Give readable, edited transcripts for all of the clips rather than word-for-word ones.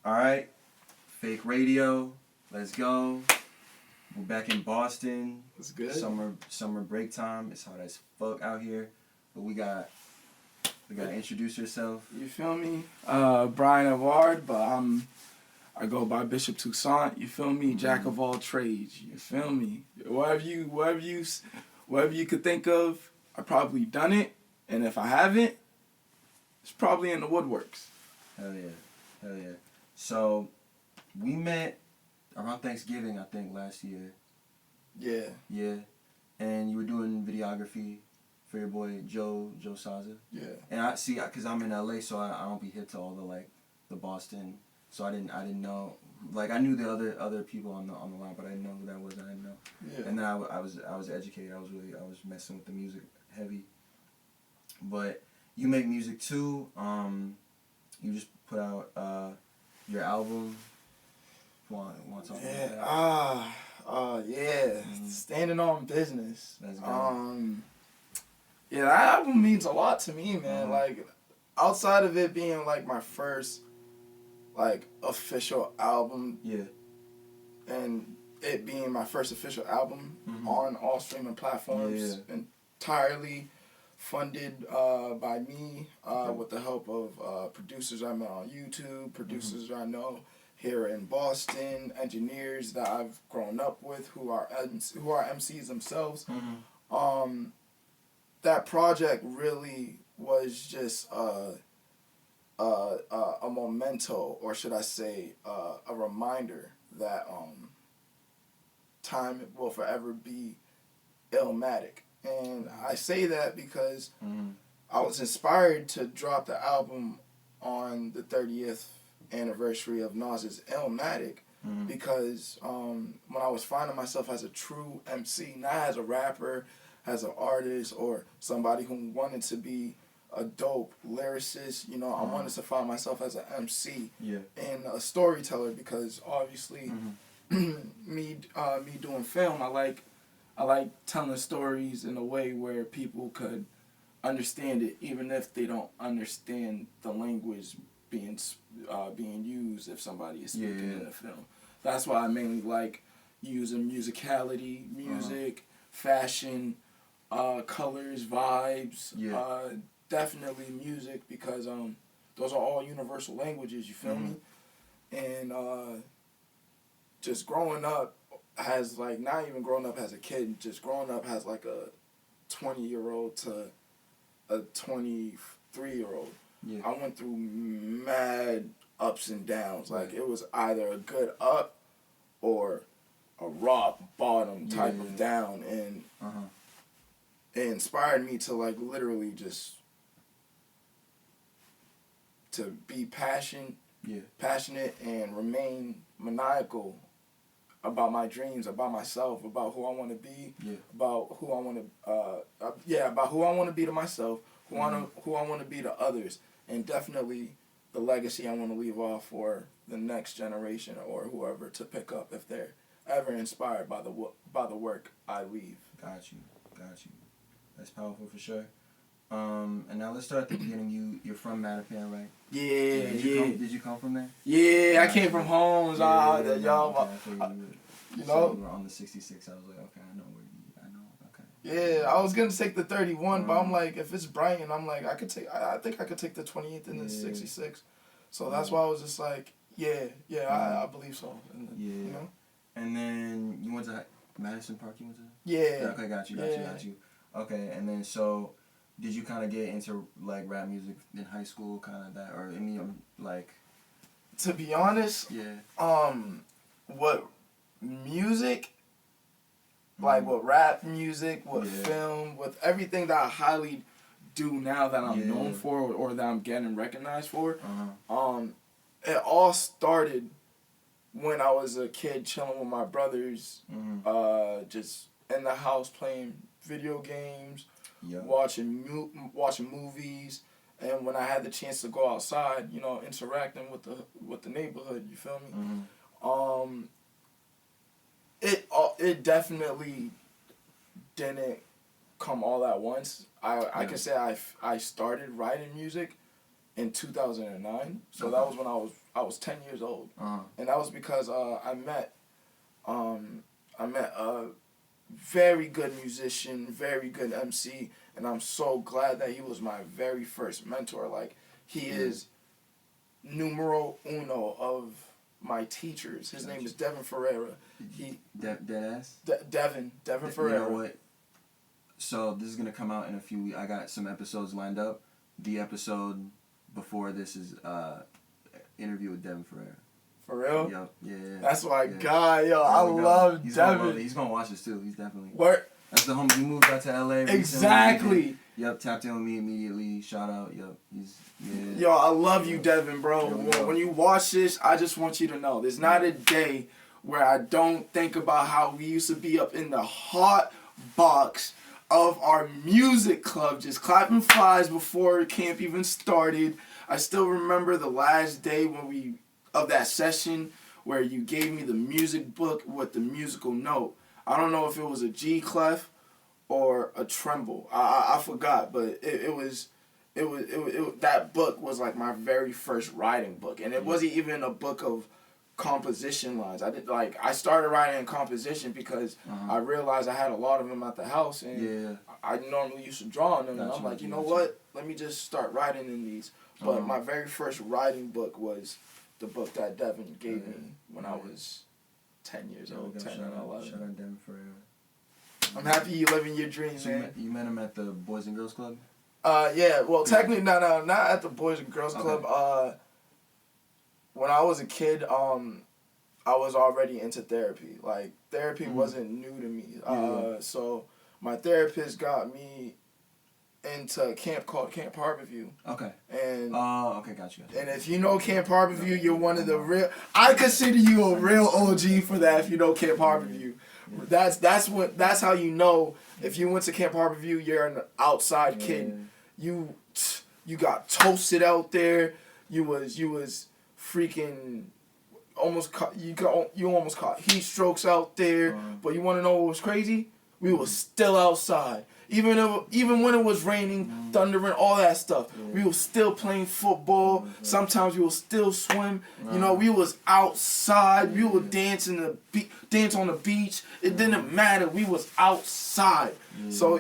All right, fake radio. Let's go. We're back in Boston. It's good. Summer break time. It's hot as fuck out here. But we gotta introduce yourself. You feel me? Brian Avard, but I go by Bishop Toussaint. You feel me? Jack of all trades. You feel me? Whatever you could think of, I probably done it, and if I haven't, it's probably in the woodworks. Hell yeah. So, we met around Thanksgiving, I think, last year. Yeah. Yeah. And you were doing videography for your boy Joe Saza. Yeah. And I see, cause I'm in LA, so I don't be hip to all the Boston. So I didn't know. Like I knew the other people on the line, but I didn't know who that was. I didn't know. Yeah. And then I was educated. I was messing with the music heavy. But you make music too. You just put out your album. Want to talk about that? Yeah. Standing on business. That's good. Yeah, that album means a lot to me, man. Like, outside of it being like my first, like, official album. Yeah. And it being my first official album on all streaming platforms, entirely funded by me with the help of producers I met on YouTube, producers I know here in Boston, engineers that I've grown up with who are MCs themselves. That project really was just a memento, or should I say a reminder that time will forever be Illmatic. And I say that because I was inspired to drop the album on the 30th anniversary of Nas's Illmatic because when I was finding myself as a true MC, not as a rapper, as an artist, or somebody who wanted to be a dope lyricist, you know, I wanted to find myself as an MC and a storyteller because obviously me doing film, I like telling stories in a way where people could understand it, even if they don't understand the language being used if somebody is speaking in a film. That's why I mainly like using musicality, music, fashion, colors, vibes, definitely music because those are all universal languages, you feel me? And just growing up has like, not even growing up as a kid, just growing up as like a 20-year-old to a 23-year-old. Yeah. I went through mad ups and downs. Like it was either a good up or a rock bottom type of down, and it inspired me to like literally just to be passionate and remain maniacal about my dreams, about myself, about who I want to be, about who I want to, about who I want to be to myself, who I want to be to others, and definitely the legacy I want to leave off for the next generation or whoever to pick up if they're ever inspired by the work I leave. Got you. That's powerful for sure. And now let's start at the beginning. You're from Mattapan, right? Yeah. Did you come from there? Yeah, I came from Homes. Y'all, okay, you know. So you were on the 66. I was like, okay, I know where you. I know. Okay. Yeah, I was gonna take the 31, but I'm like, if it's Brighton, I'm like, I think I could take the 28th and the 66. So that's why I was just like, I believe so. And, you know. And then you went to Madison Park. You went to. Yeah. Okay, got you. Okay, and then so. Did you kind of get into like rap music in high school, kind of that, or I mean, like? To be honest, what music, like what rap music, what film, with everything that I highly do now that I'm known for or that I'm getting recognized for, it all started when I was a kid chilling with my brothers, just in the house playing video games. Watching movies, and when I had the chance to go outside, you know, interacting with the neighborhood, you feel me? It definitely didn't come all at once. I can say I started writing music in 2009, so that was when I was was 10 years old, Uh-huh. and that was because I met a very good musician, very good MC, and I'm so glad that he was my very first mentor. Like, he is numero uno of my teachers. His name is Devin Ferreira. Deadass? Devin Ferreira. You know what? So this is gonna come out in a few weeks. I got some episodes lined up. The episode before this is interview with Devin Ferreira. For real? Yep. Yeah. That's my guy, yo. I love Devin. He's gonna watch this too. He's definitely. What? That's the homie. He moved out to LA recently. Exactly. Yep. Tapped in with me immediately. Shout out. Yep. Yo, I love you, Devin, bro. When you watch this, I just want you to know there's not a day where I don't think about how we used to be up in the hot box of our music club, just clapping flies before camp even started. I still remember the last day of that session where you gave me the music book with the musical note. I don't know if it was a G clef or a tremble. I forgot, but it was that book was like my very first writing book, and it wasn't even a book of composition lines. I started writing in composition because I realized I had a lot of them at the house, and I normally used to draw on them, and I'm like, you know what? Let me just start writing in these. But my very first writing book was the book that Devin gave me when I was 10 years old, 10 and 11. Shout out Devin Ferreira. I'm happy you living your dreams, So man. you met him at the Boys and Girls Club? Yeah, well, technically, not at the Boys and Girls Club. When I was a kid, I was already into therapy. Like, therapy wasn't new to me. So my therapist got me into a camp called Camp Harborview. Okay. And okay, got you. And if you know Camp Harborview, you're one of the real. I consider you a real OG for that. If you know Camp Harborview, that's how you know. If you went to Camp Harborview, you're an outside kid. You got toasted out there. You was freaking almost caught. You almost caught heat strokes out there. But you want to know what was crazy? We was still outside. Even when it was raining, thundering, all that stuff, we was still playing football. Sometimes we would still swim. You know, we was outside. We would dance on the beach. It didn't matter. We was outside. So,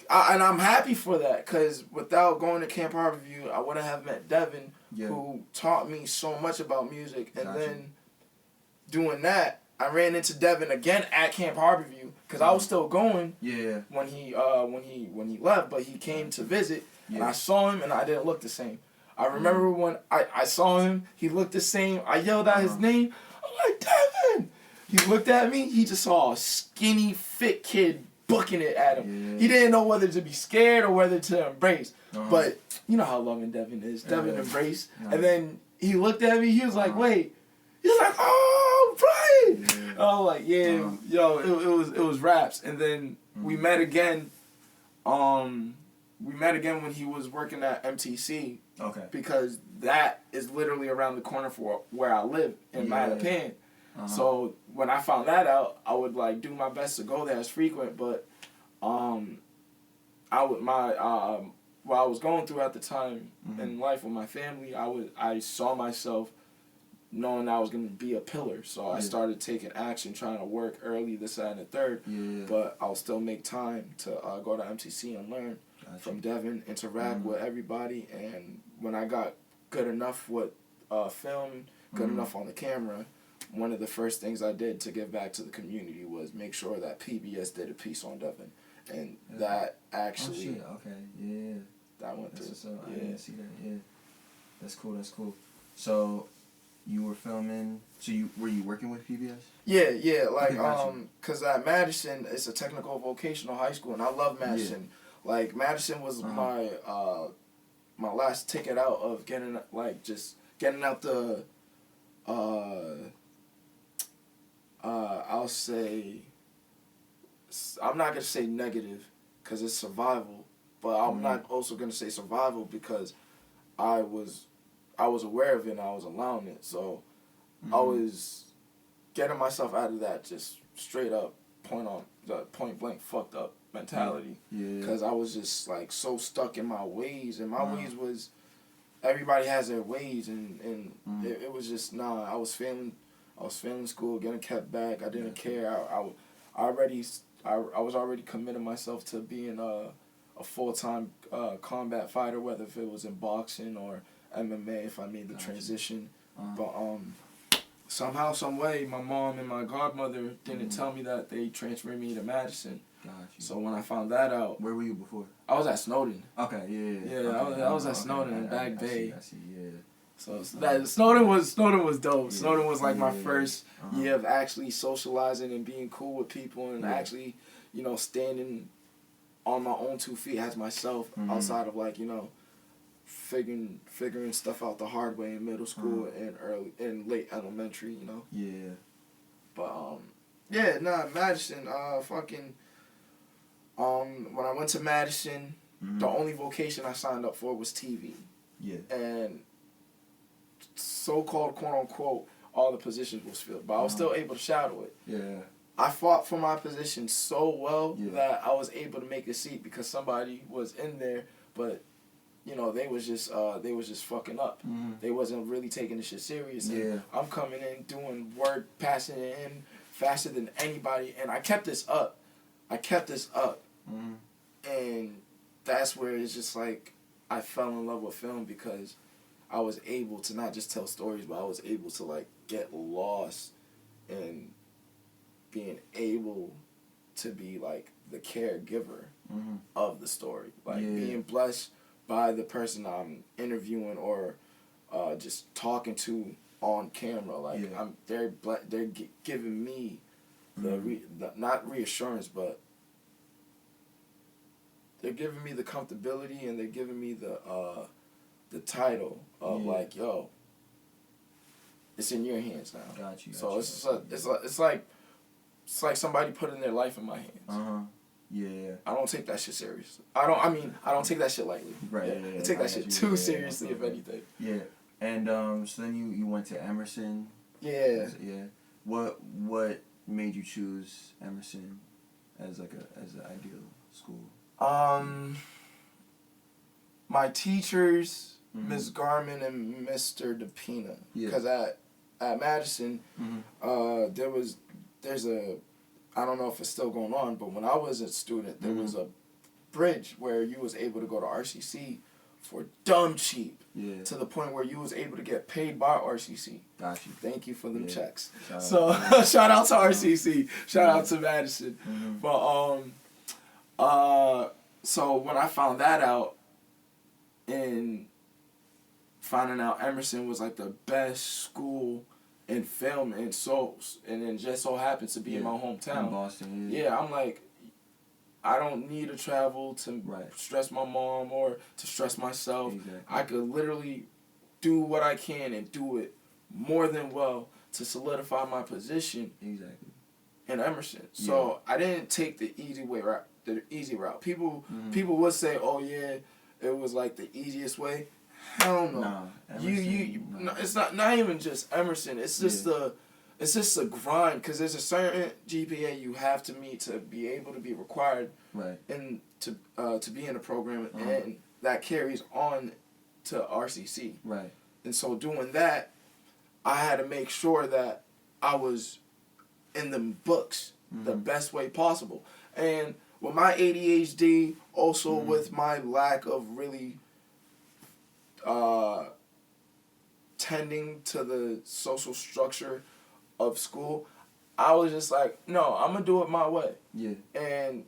I'm happy for that, because without going to Camp Harborview, I wouldn't have met Devin, who taught me so much about music. And then doing that, I ran into Devin again at Camp Harborview, because I was still going when he left, but he came to visit, and I saw him, and I didn't look the same. I remember when I saw him, he looked the same. I yelled out his name. I'm like, Devin! He looked at me. He just saw a skinny, fit kid booking it at him. He didn't know whether to be scared or whether to embrace. But you know how loving Devin is. Devin embraced. And then he looked at me. He was like, wait. He was like, oh, Brian. I was like, it was raps. And then we met again. We met again when he was working at MTC. Okay. Because that is literally around the corner for where I live in Mattapan. So when I found that out, I would like do my best to go there as frequent. But while I was going through at the time in life with my family, I saw myself knowing I was going to be a pillar. So I started taking action, trying to work early, this, that, and the third. But I'll still make time to go to MTC and learn from Devin, interact with everybody. And when I got good enough with film, good enough on the camera, one of the first things I did to give back to the community was make sure that PBS did a piece on Devin. And that actually... that went through. So I didn't see that, That's cool. So... You were filming. So were you working with PBS? Yeah. Like cause at Madison, it's a technical vocational high school, and I love Madison. Like Madison was my last ticket out of getting out the. I'll say. I'm not gonna say negative, cause it's survival, but I'm not also gonna say survival because I was aware of it and I was allowing it. So I was getting myself out of that just straight up point blank fucked up mentality. Because I was just like so stuck in my ways, and my ways was everybody has their ways, and Mm-hmm. it was just nah. I was failing school, getting kept back. I didn't care. I was already committing myself to being a full-time combat fighter, whether if it was in boxing or MMA, if I made the transition. But somehow, some way, my mom and my godmother didn't tell me that they transferred me to Madison. Got you. So when I found that out, Where were you before? I was at Snowden. Okay, yeah. Yeah, Okay, I was at Snowden in Back Bay. I see, yeah. So that Snowden was dope. Yeah. Snowden was like my Yeah. first year of actually socializing and being cool with people and Yeah. actually, standing on my own 2 feet as myself outside of like, figuring stuff out the hard way in middle school and late elementary, Yeah. But Madison, when I went to Madison, the only vocation I signed up for was TV. Yeah. And so-called, quote-unquote, all the positions was filled. But I was still able to shadow it. Yeah. I fought for my position so well Yeah. that I was able to make a seat because somebody was in there, but they was just fucking up. They wasn't really taking the shit serious. And I'm coming in doing work, passing it in faster than anybody, and I kept this up. And that's where it's just like I fell in love with film because I was able to not just tell stories, but I was able to like get lost in being able to be like the caregiver of the story, like being blessed by the person I'm interviewing or just talking to on camera. Like they're giving me the not reassurance, but they're giving me the comfortability and they're giving me the title of like, yo, it's in your hands now. Got you. So it's like somebody putting their life in my hands. Yeah. I don't take that shit serious. I don't take that shit lightly. Right. I take that shit too seriously, if anything. Yeah. And so then you went to Emerson. Yeah. Yeah. What made you choose Emerson as an ideal school? My teachers, Ms. Garman and Mr. DePina. Because at Madison, there's a, I don't know if it's still going on, but when I was a student, there was a bridge where you was able to go to RCC for dumb cheap. Yeah. To the point where you was able to get paid by RCC. Got you. Thank you for them checks. Shout Shout out to RCC. Shout out to Madison. But so when I found that out, and finding out Emerson was like the best school in film and it just so happens to be in my hometown. In Boston. Yeah, I'm like, I don't need to travel to stress my mom or to stress myself. Exactly. I could literally do what I can and do it more than well to solidify my position in Emerson. So I didn't take the easy route. People would say, "Oh yeah, it was like the easiest way." Hell no. Nah, No, it's not even just Emerson. It's just it's just a grind because there's a certain GPA you have to meet to be able to be required and to be in a program, and that carries on to RCC. Right. And so doing that, I had to make sure that I was in the books the best way possible. And with my ADHD, also with my lack of really tending to the social structure of school, I was just like, no, I'm going to do it my way. Yeah. And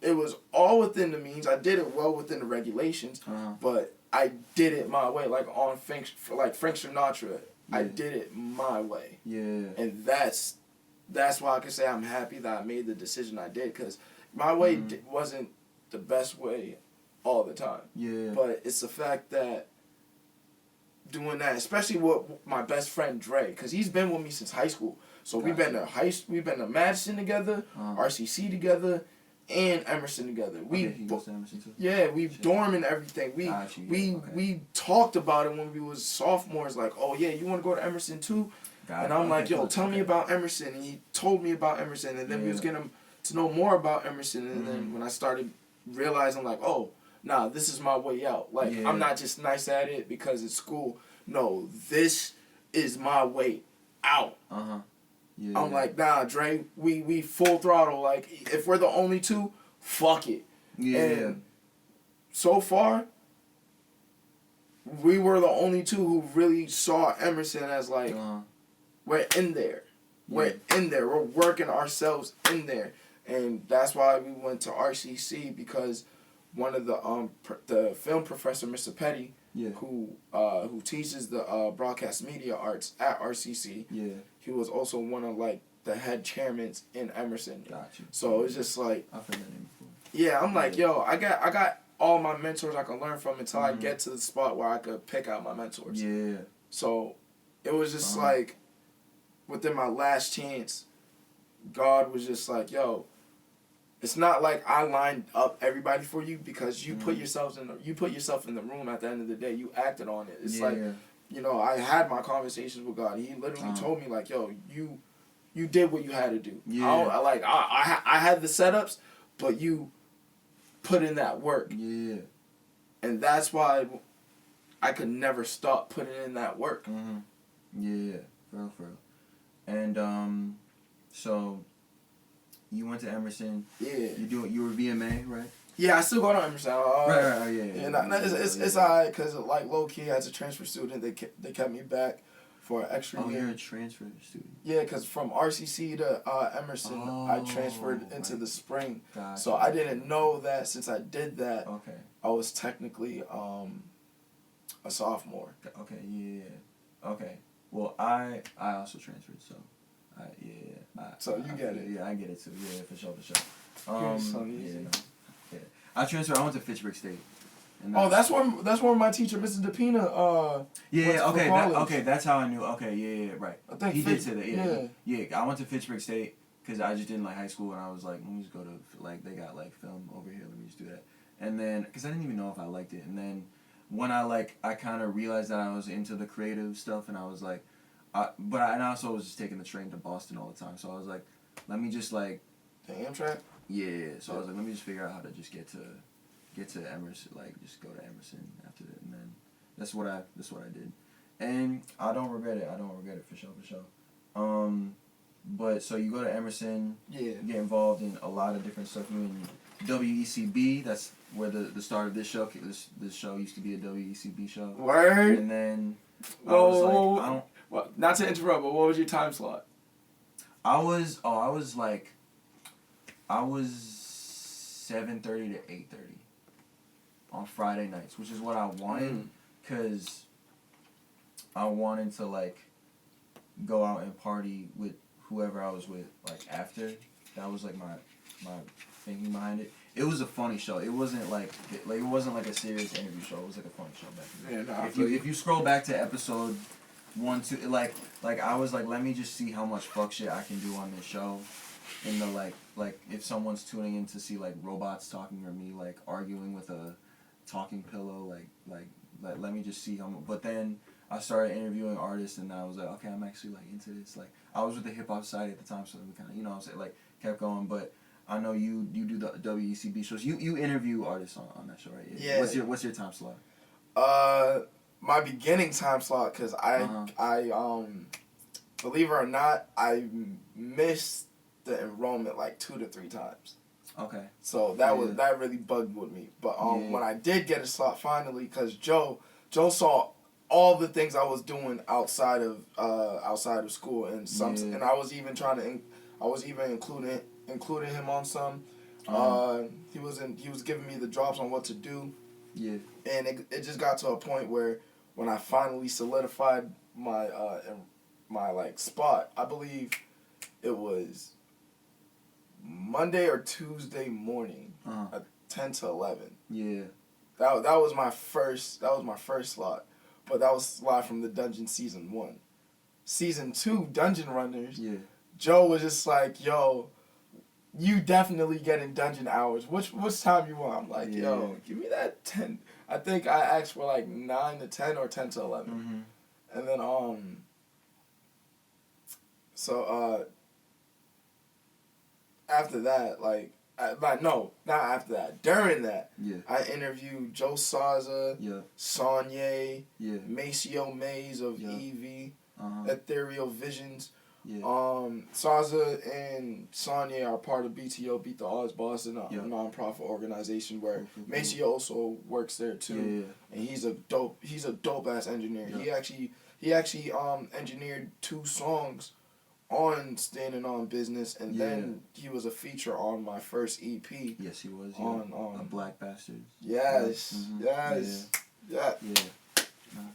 it was all within the means. I did it well within the regulations, but I did it my way, like on Frank Sinatra. I did it my way. Yeah. And that's why I can say I'm happy that I made the decision I did, because my way wasn't the best way all the time. Yeah. But it's the fact that doing that, especially with my best friend Dre, because he's been with me since high school. So we've been to Madison together, RCC together, and Emerson together. He goes to Emerson too? Yeah, we dorm and everything. We talked about it when we was sophomores, like, oh yeah, you want to go to Emerson too? And I'm like, yo, tell me about Emerson. And he told me about Emerson, and then we was getting to know more about Emerson. And then when I started realizing, like, oh, nah, this is my way out. Like, I'm not just nice at it because it's school. No, this is my way out. Yeah. I'm like, nah, Dre, we full throttle. Like, if we're the only two, fuck it. Yeah. And so far, we were the only two who really saw Emerson as like, we're in there. We're in there. We're working ourselves in there. And that's why we went to RCC, because one of the film professor, Mr. Petty, who teaches the broadcast media arts at RCC, he was also one of like the head chairmen in Emerson. Gotcha. So it's just like, I've heard that name before. Yeah, I'm like, yo, I got all my mentors I can learn from until I get to the spot where I could pick out my mentors. Yeah. So it was just like, within my last chance, God was just like, yo, it's not like I lined up everybody for you, because you put yourself in the room. At the end of the day, you acted on it. It's like, you know, I had my conversations with God. He literally told me like, yo, you did what you had to do. I had the setups, but you put in that work. Yeah. And that's why I could never stop putting in that work. Yeah, for real. And so you went to Emerson. Yeah. You were VMA, right? Yeah, I still go to Emerson. Right, yeah. It's alright, because like low key as a transfer student, they kept me back for an extra year. Oh, you're a transfer student. Yeah, because from RCC to Emerson, I transferred into the spring. Gotcha. So I didn't know that. Since I did that, I was technically a sophomore. Okay, yeah. Okay. Well, I also transferred, so so you get it. Yeah, I get it too. Yeah, for sure. I transferred. I went to Fitchburg State. That's where my teacher, Mr. DePina, okay, that's how I knew. Okay, yeah, right. I think he did say that. Yeah. I went to Fitchburg State because I just didn't like high school, and I was like, let me just go to like they got like film over here. Let me just do that. And then because I didn't even know if I liked it, and then when I kind of realized that I was into the creative stuff, and I was like, and I also was just taking the train to Boston all the time, so I was like, let me just like the Amtrak. Yeah, so I was like, let me just figure out how to just get to Emerson, like just go to Emerson after that, and then that's what I did, and I don't regret it for sure. But so you go to Emerson, you get involved in a lot of different stuff. You in WECB, that's where the start of this show. This show used to be a WECB show. Word. And then not to interrupt, but what was your time slot? I was 7:30 to 8:30 on Friday nights, which is what I wanted, because I wanted to like go out and party with whoever I was with like after. That was like my thinking behind it. It was a funny show. It wasn't like it wasn't like a serious interview show. It was like a funny show back then. Yeah, if you scroll back to episode 1, 2, like I was like, let me just see how much fuck shit I can do on this show. In the like if someone's tuning in to see like robots talking, or me like arguing with a talking pillow, like let me just see how much. But then I started interviewing artists, and I was like, okay, I'm actually like into this. Like I was with the hip hop society at the time, so we kind of, you know what I'm saying, like kept going. But I know you do the WECB shows. You interview artists on that show, right? Yeah. What's your time slot? My beginning time slot, because I believe it or not, I missed the enrollment like 2 to 3 times. Okay. So that really bugged with me. But when I did get a slot finally, because Joe saw all the things I was doing outside of school, and and I was even including him on some. He was giving me the drops on what to do. Yeah. And it just got to a point where when I finally solidified my like spot, I believe it was Monday or Tuesday morning at 10 to 11. Yeah. That was my first slot. But that was live from the Dungeon Season 1. Season 2, Dungeon Runners. Yeah. Joe was just like, yo, you definitely getting dungeon hours. Which time you want? I'm like, yo, give me that 10. I think I asked for like 9 to 10 or 10 to 11. Mm-hmm. And then after that, like no, not after that. During that, Yeah. I interviewed Joe Saza, Yeah. Sonye, Yeah. Maceo Mays of Yeah. EV, Uh-huh. Ethereal Visions. Yeah. Saza and Sonye are part of BTO, Beat the Odds Boston, a Yeah. nonprofit organization where Cool. Maceo also works there too. Yeah. And he's a dope ass engineer. Yeah. He actually engineered 2 songs on Standing on Business, and then he was a feature on my first EP. Yes, he was. On a Black Bastard. Yes, Mm-hmm. yes, yeah.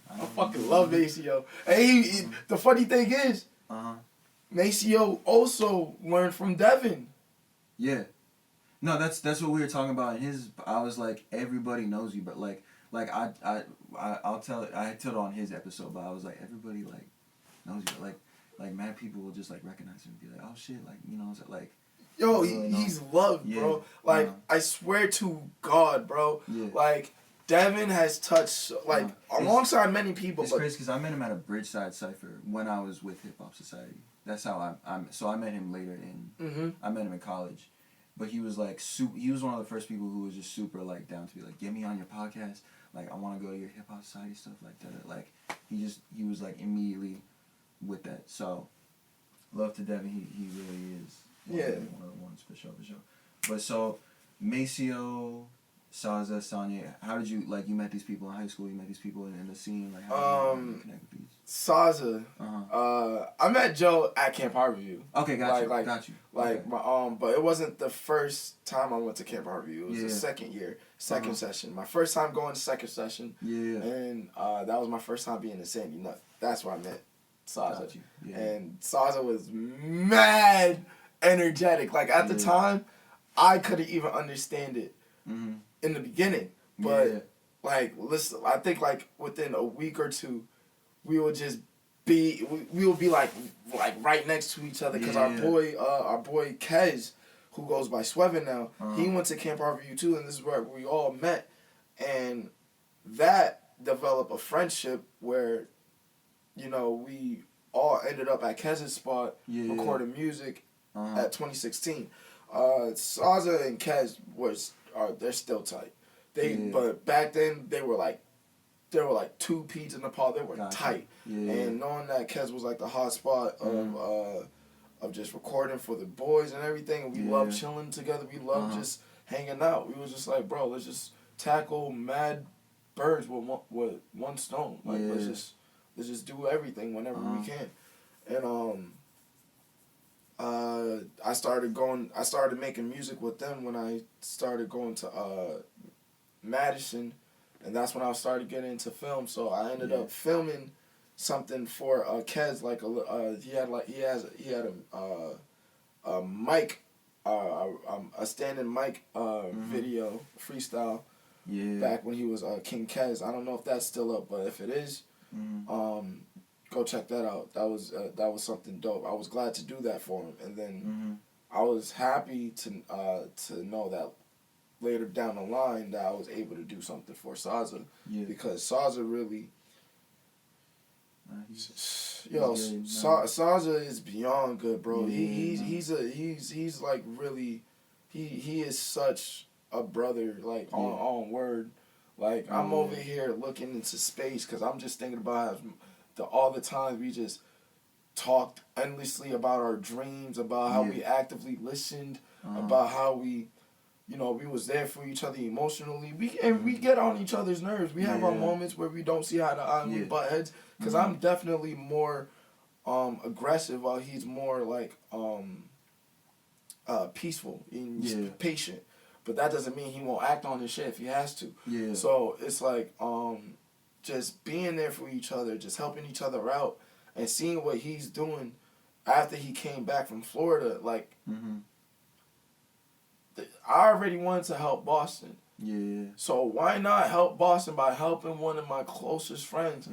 I fucking love Maceo. And the funny thing is, Maceo also learned from Devin. Yeah. No, that's what we were talking about. In his, I was like, everybody knows you, but I'll tell. I told it on his episode, but I was like, everybody like knows you, but like mad people will just like recognize him and be like, oh shit, like like. Yo, he's loved, bro. Like I swear to God, bro. Yeah. Like Devin has touched alongside many people. It's crazy because I met him at a Bridgeside Cypher when I was with Hip Hop Society. That's how I met him later in. I met him in college. But he was like he was one of the first people who was just super like down to be like, get me on your podcast, like I want to go to your Hip Hop Society stuff like that. Like he was like immediately with that. So love to Devin, he really is one of the ones for sure. But so Maceo, Saza, Sonye, how did you you met these people in high school? You met these people in the scene. Like how did you connect with these? Saza, I met Joe at Camp Harborview. Okay, got you. But it wasn't the first time I went to Camp Harborview. It was the second session. My first time going to second session. Yeah. And that was my first time being in Sandy Nut. That's where I met Saza. Yeah. And Saza was mad energetic. Like at the time, I couldn't even understand it in the beginning. But listen, I think within a week or two, we would just be like right next to each other because our boy Kez, who goes by Swevin now, he went to Camp Harborview too, and this is where we all met, and that developed a friendship where, we all ended up at Kez's spot recording music at 2016. Saza and Kez they're still tight. But back then they were like 2 peas in the pod. They were tight. Yeah. And knowing that Kez was like the hot spot of just recording for the boys and everything, and we loved chilling together. We loved just hanging out. We was just like, bro, let's just tackle mad birds with one stone. Like let's just do everything whenever we can. And I started making music with them when I started going to Madison. And that's when I started getting into film. So I ended up filming something for Kez. He had a mic, a standing mic video freestyle. Yeah. Back when he was King Kez. I don't know if that's still up, but if it is, go check that out. That was something dope. I was glad to do that for him, and then I was happy to know that later down the line that I was able to do something for Saza, because Saza really, Saza is beyond good, bro. He's like really, he is such a brother, like on word. Like I'm over here looking into space because I'm just thinking about all the times we just talked endlessly about our dreams, about how we actively listened, about how we. We was there for each other emotionally. We get on each other's nerves. We have our moments where we don't see eye to eye and we butt heads. Because I'm definitely more aggressive while he's more like peaceful and patient. But that doesn't mean he won't act on his shit if he has to. Yeah. So it's like just being there for each other, just helping each other out, and seeing what he's doing after he came back from Florida. Like. I already wanted to help Boston. Yeah. So why not help Boston by helping one of my closest friends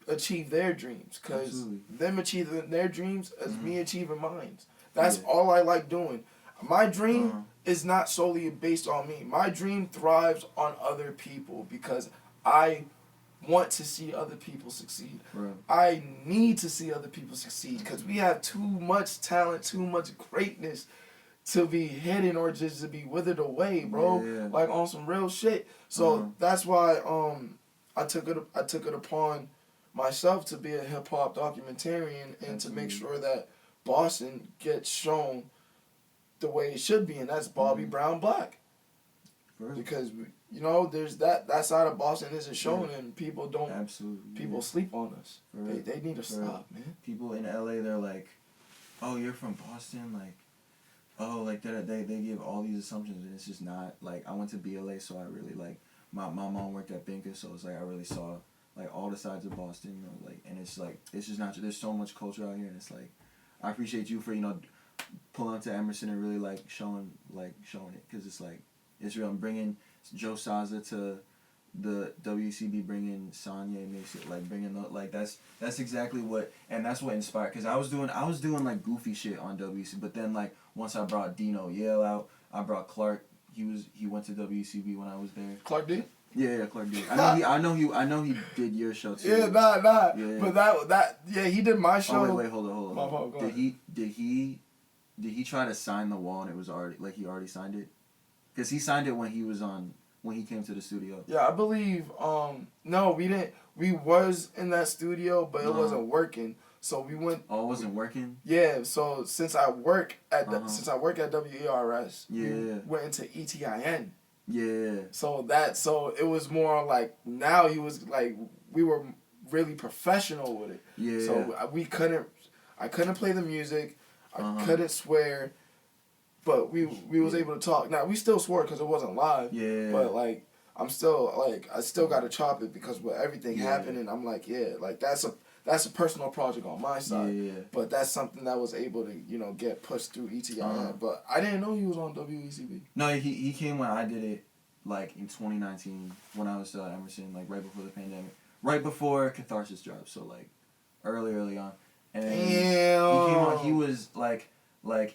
achieve their dreams? Because them achieving their dreams is me achieving mine. That's all I like doing. My dream is not solely based on me. My dream thrives on other people because I want to see other people succeed. Right. I need to see other people succeed because we have too much talent, too much greatness to be hidden or just to be withered away, bro. Yeah. Like on some real shit. So that's why I took it upon myself to be a hip hop documentarian and to make sure that Boston gets shown the way it should be, and that's Bobby Brown Black. Because there's that side of Boston isn't shown, and people don't. Absolutely. People sleep on us. They need to stop, man. People in LA, they're like, "Oh, you're from Boston," like, "Oh, like they give all these assumptions, and it's just not like." I went to BLA, so I really like my mom worked at Binka, so it's like I really saw like all the sides of Boston, like, and it's like it's just not. There's so much culture out here, and it's like I appreciate you for pulling up to Emerson and really like showing it, because it's like it's real. I'm bringing Joe Saza to the WCB, bringing Sanye, makes it like bringing that's exactly what, and that's what inspired, because I was doing like goofy shit on WCB, but then like once I brought Dino Yale out, I brought Clark. He went to WCB when I was there. Clark did? Yeah, Clark did. I know he did your show too. Yeah, nah. Yeah. But he did my show. Oh wait, hold on. Did he try to sign the wall and it was already like he already signed it? Because he signed it when he came to the studio. Yeah, I believe. No, we didn't. We was in that studio, but it wasn't working. So we went. Oh, it wasn't working. Yeah. So since I work at WERS, we went into ETIN. Yeah. So it was more like, now he was like, we were really professional with it. Yeah. So I couldn't play the music. I couldn't swear. But we was able to talk. Now, we still swore because it wasn't live. Yeah. But, like, I still got to chop it because with everything happening, I'm like, like, that's a personal project on my side. Yeah. But that's something that was able to, get pushed through ETIN. But I didn't know he was on WECB. No, he came when I did it, like, in 2019, when I was still at Emerson, like, right before the pandemic. Right before Catharsis dropped, so, like, early on. And Damn. He came on, he was, like my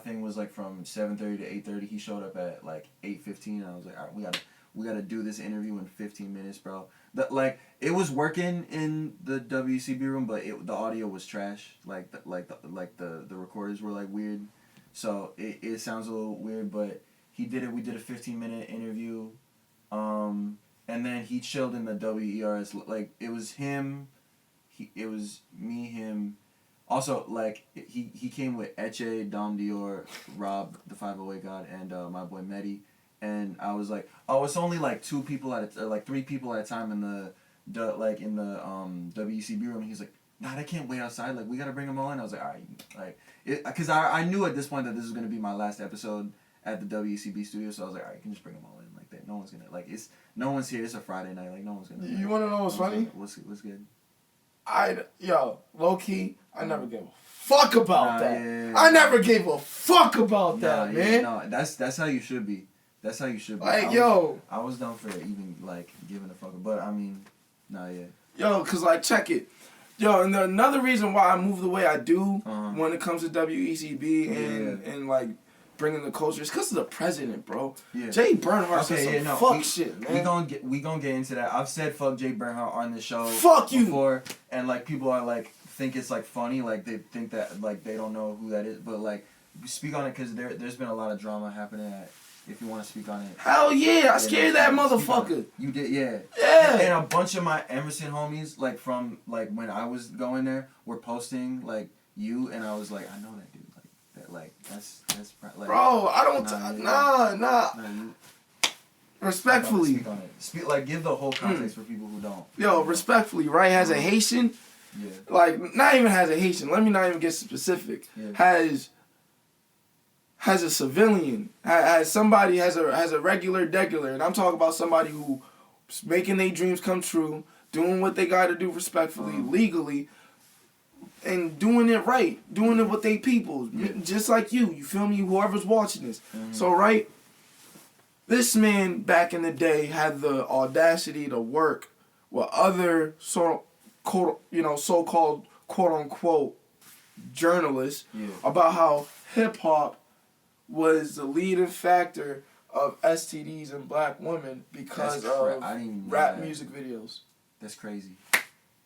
thing was like from 7:30 to 8:30. He showed up at like 8:15, and I was like, all right, we gotta do this interview in 15 minutes, bro. It was working in the WCB room, but the audio was trash. The recorders were like weird, so it sounds a little weird. But he did it. We did a 15-minute interview, and then he chilled in the WERS. Like it was him, it was me, him. Also, like, he came with Eche, Dom Dior, Rob, the 508 God, and my boy Mehdi. And I was like, oh, it's only like 3 people at a time in the WCB room. And he's like, nah, they can't wait outside. Like, we got to bring them all in. I was like, all right. Because I knew at this point that this was going to be my last episode at the WCB studio. So I was like, all right, you can just bring them all in like that. No one's going to, no one's here. It's a Friday night. Like, no one's going to. You want to know what's funny? What's good? Low key, I never gave a fuck about that. Yeah. I never gave a fuck about that, man. No, that's how you should be. That's how you should be. Like, I was done for even, like, giving a fuck. But, I mean, Cause, like, check it. And another reason why I move the way I do when it comes to WECB and like, bringing the culture is because of the president, bro. Yeah. Jay Bernhardt said some shit, man. We gonna get into that. I've said fuck Jay Bernhardt on the show before, and, like, people are, like, think it's, like, funny. Like, they think that, like, they don't know who that is. But, like, speak on it, because there's been a lot of drama happening if you want to speak on it. Hell yeah, I scared that motherfucker. You did, yeah. Yeah. And a bunch of my Emerson homies, like, from, like, when I was going there, were posting, like, you, and I was like, I know that dude. Like, that's like, bro, I don't, nah. Respectfully. Speak on it. Give the whole context for people who don't. Yo, respectfully, right? Has a Haitian, like, not even has a Haitian, let me not even get specific. Yeah. Has a civilian, has a regular degular, and I'm talking about somebody who's making their dreams come true, doing what they got to do respectfully, legally, and doing it right, doing it with they people, just like you feel me, whoever's watching this. So, right, this man back in the day had the audacity to work with other so-called quote-unquote journalists about how hip-hop was the leading factor of STDs in black women because of rap music videos. That's crazy.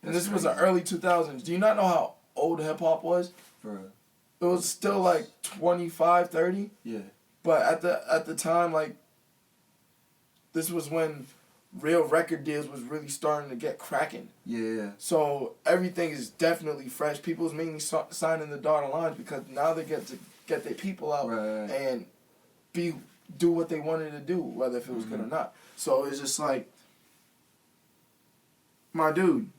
And this was the early 2000s. Do you not know how old hip hop was? For real. it was still like 25, 30. Yeah. But at the time, like, this was when real record deals was really starting to get cracking. Yeah. So everything is definitely fresh. People's mainly signing the dotted lines because now they get to get their people out Right. and do what they wanted to do, whether if it was good or not. So it's just like, my dude,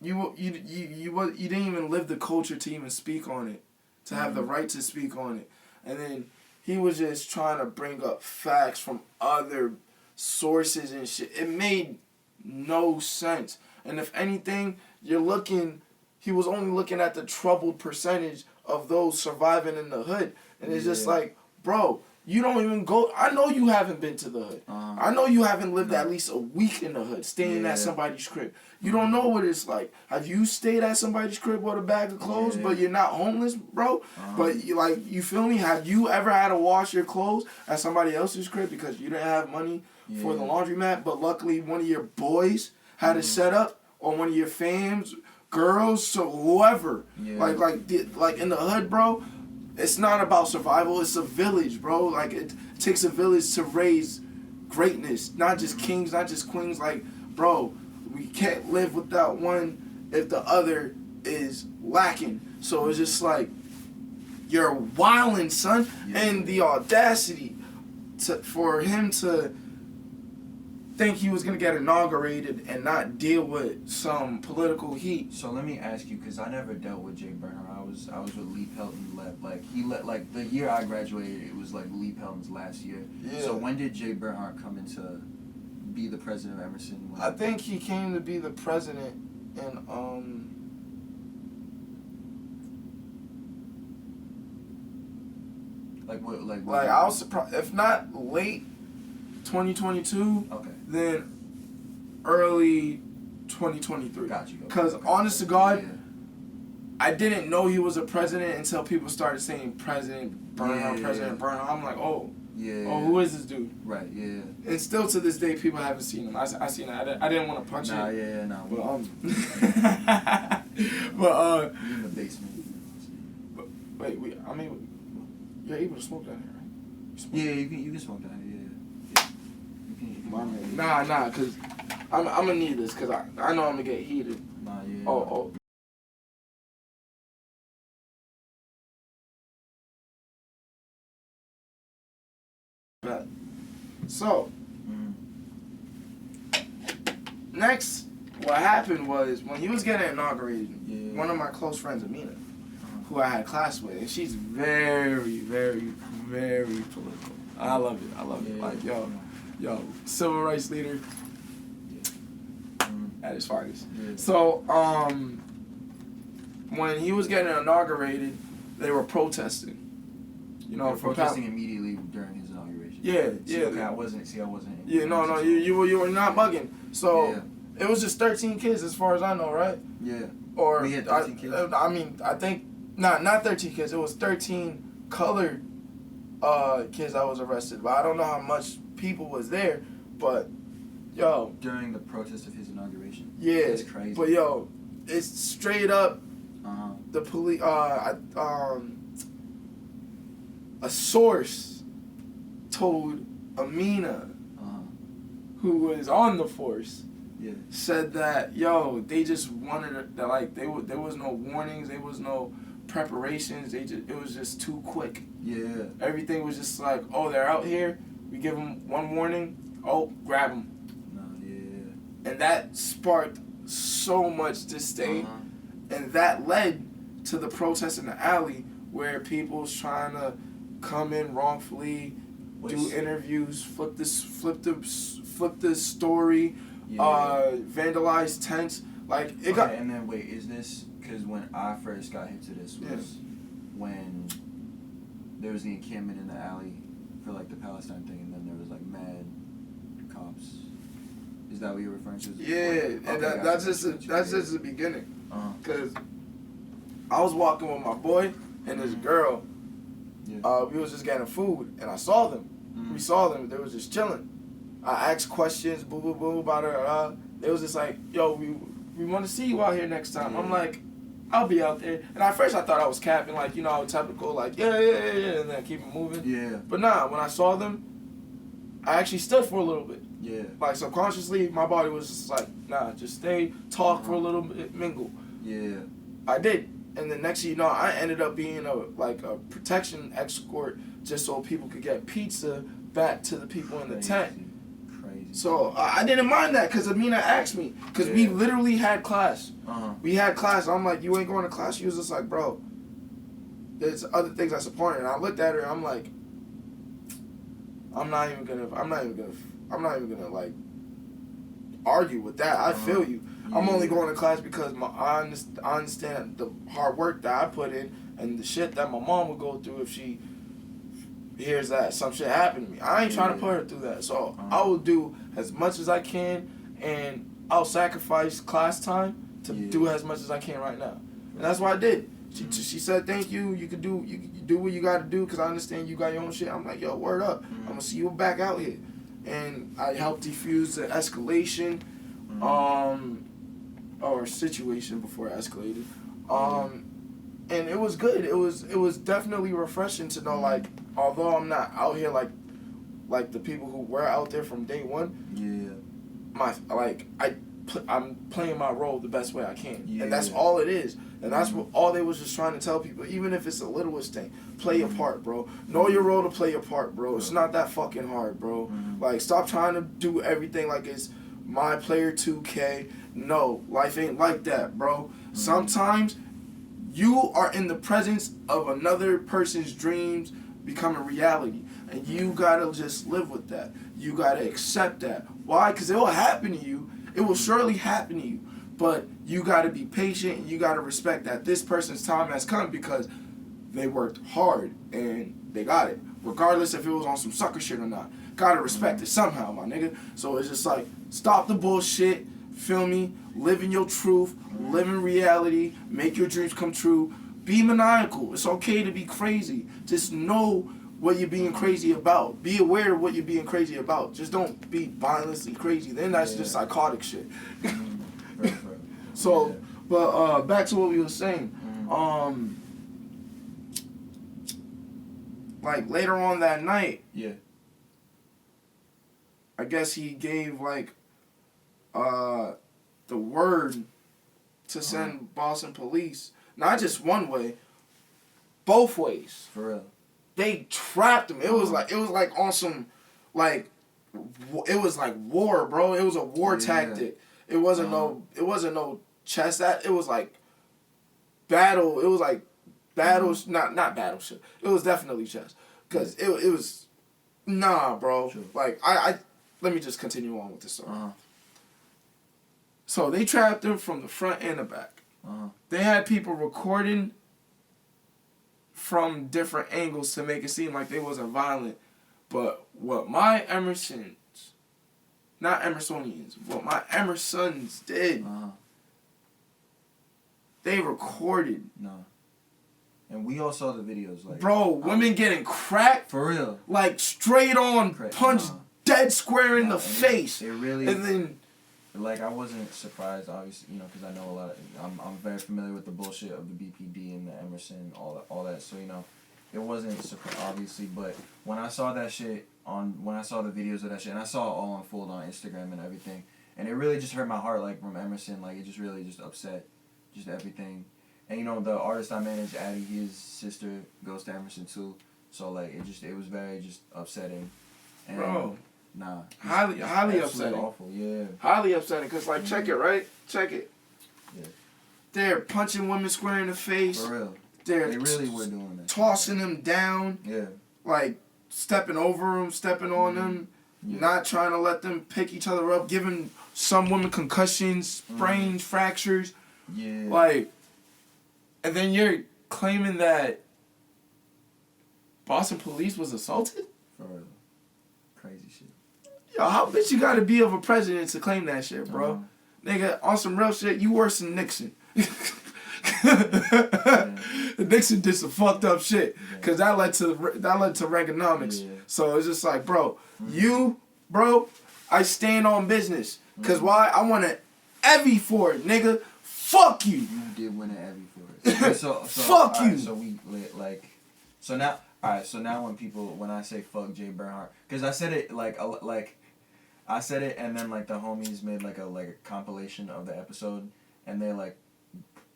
you didn't even live the culture to even speak on it, to have the right to speak on it, and then he was just trying to bring up facts from other sources and shit. It made no sense. And if anything, he was only looking at the troubled percentage of those surviving in the hood. And it's just like, bro, you don't even go. I know you haven't been to the hood. I know you haven't lived at least a week in the hood, staying at somebody's crib. You don't know what it's like. Have you stayed at somebody's crib with a bag of clothes, but you're not homeless, bro? But you feel me? Have you ever had to wash your clothes at somebody else's crib because you didn't have money for the laundromat, but luckily one of your boys had it set up, or one of your fams, girls, so whoever. Like in the hood, bro, it's not about survival. It's a village, bro. Like, it takes a village to raise greatness, not just kings, not just queens. Like, bro, we can't live without one if the other is lacking. So it's just like, you're wildin', son. And the audacity for him to think he was going to get inaugurated and not deal with some political heat. So let me ask you, because I never dealt with Jay Bernhardt. I was with Lee Pelton. Like the year I graduated, it was like Lee Pelton's last year. Yeah. So when did Jay Bernhardt come into be the president of Emerson? I think he came to be the president in Like I was surprised, if not late 2022, then early 2023. Got you. Because honest to God, I didn't know he was a president until people started saying President Bernhardt, President Bernhardt. I'm like, oh, who is this dude? Right, yeah. And still to this day, people haven't seen him. I seen it. I didn't want to punch it. Nah. But you're in the basement. Wait, you're able to smoke down here, right? Yeah, you can smoke down here. You can. Nah, cause I'm gonna need this, cause I know I'm gonna get heated. Nah, yeah. Oh. So, next, what happened was, when he was getting inaugurated, one of my close friends, Amina, who I had class with, and she's very, very, very political. I love it. Like, yo, civil rights leader at his finest. So, when he was getting inaugurated, they were protesting. You know, protesting immediately during his inauguration. Yeah. Okay, I wasn't. Yeah, no, you were not bugging. So it was just 13 kids, as far as I know, right? Yeah. Or we had 13 kids. I think not 13 kids. It was 13 colored kids that was arrested. But I don't know how much people was there. But yo, during the protest of his inauguration. Yeah, it's crazy. But yo, it's straight up. The police. A source told Amina, who was on the force, said that they just wanted that, like, there was no warnings, there was no preparations, it was just too quick. Yeah. Everything was just like, oh, they're out here, we give them one warning, oh, grab them. No, yeah. And that sparked so much disdain, and that led to the protest in the alley where people was trying to come in wrongfully, do interviews, flip the story, vandalize tents, like it got. And then wait, is this because when I first got hit to this was when there was the encampment in the alley for like the Palestine thing, and then there was like mad cops. Is that what you're referring to? And that's just the beginning. Because I was walking with my boy and this girl. We was just getting food, and I saw them. We saw them. They was just chilling. I asked questions, boo about her. They was just like, yo, we want to see you out here next time. I'm like, I'll be out there. And at first I thought I was capping, like, you know, I would typical, like, yeah, and then keep it moving. Yeah. But nah, when I saw them, I actually stood for a little bit. Yeah. Like, subconsciously, my body was just like, nah, just stay, talk for a little bit, mingle. Yeah. I did. And then next thing you know, I ended up being a protection escort just so people could get pizza back to the people in the tent. Crazy. So I didn't mind that because Amina asked me. Because we literally had class. We had class. I'm like, you ain't going to class? She was just like, bro, there's other things I support. And I looked at her and I'm like, I'm not even gonna like argue with that. I feel you. I'm only going to class because I understand the hard work that I put in and the shit that my mom would go through if she hears that some shit happened to me. I ain't trying to put her through that. So I will do as much as I can, and I'll sacrifice class time to do as much as I can right now. And that's what I did. She said, thank you. You can do what you got to do because I understand you got your own shit. I'm like, yo, word up. I'm going to see you back out here. And I helped defuse the escalation. Or situation before it escalated. And it was good. It was definitely refreshing to know, like, although I'm not out here like the people who were out there from day one. I'm playing my role the best way I can, and that's all it is. And that's what all they was just trying to tell people. Even if it's the littlest thing, play your part, bro. Know your role to play your part, bro. It's not that fucking hard, bro. Like, stop trying to do everything like it's my player 2K. No, life ain't like that, bro. Sometimes you are in the presence of another person's dreams becoming reality, and you gotta just live with that. You gotta accept that. Why? Because it will happen to you. It will surely happen to you. But you gotta be patient, and you gotta respect that this person's time has come because they worked hard and they got it, regardless if it was on some sucker shit or not. Gotta respect it somehow, my nigga. So it's just like, stop the bullshit. Feel me? Live in your truth. Live in reality. Make your dreams come true. Be maniacal. It's okay to be crazy. Just know what you're being crazy about. Be aware of what you're being crazy about. Just don't be violently crazy. Then that's just psychotic shit. So, but back to what we were saying. Like later on that night, I guess he gave like the word to send Boston police, not just one way, both ways. For real. They trapped him. It was like on some, like, it was like war, bro. It was a war tactic. It wasn't no chess. It was like battle. It was like battles, not battleship. It was definitely chess, cause it was, nah, bro. True. Like I let me just continue on with this story. So they trapped him from the front and the back. They had people recording from different angles to make it seem like they wasn't violent. But what my Emersons, not Emersonians, what my Emersons did, they recorded. No. And we all saw the videos. Like, bro, women getting cracked. For real. Like straight on, punched dead square in the face. It really... And then... Like, I wasn't surprised, obviously, you know, because I know a lot of... I'm very familiar with the bullshit of the BPD and the Emerson, all that. So, you know, it wasn't surprise, obviously. But when I saw that shit when I saw the videos of that shit, and I saw it all unfold on Instagram and everything, and it really just hurt my heart, like, from Emerson. Like, it just really just upset just everything. And, you know, the artist I managed, Addie, his sister goes to Emerson, too. So, like, it was very just upsetting. And, bro. Nah. Highly upsetting. Awful, yeah. Highly upsetting, because, like, check it, right? Check it. Yeah. They're punching women square in the face. For real. They really were doing that. Tossing them down. Yeah. Like, stepping over them, stepping on them. Yeah. Not trying to let them pick each other up. Giving some women concussions, sprains, fractures. Yeah. Like, and then you're claiming that Boston police was assaulted? For real. Crazy shit. Yo, how bitch you gotta be of a president to claim that shit, bro? Nigga, on some real shit, you worse than Nixon. Nixon did some fucked up shit, cause that led to Reaganomics. Yeah. So it's just like, bro, I stand on business, cause why? I want an Evie for it, nigga. Fuck you. You did win an Emmy for it. So Fuck you. Right, so we like. So now, all right. So now when I say fuck Jay Bernhardt, because I said it I said it, and then like the homies made like a compilation of the episode, and they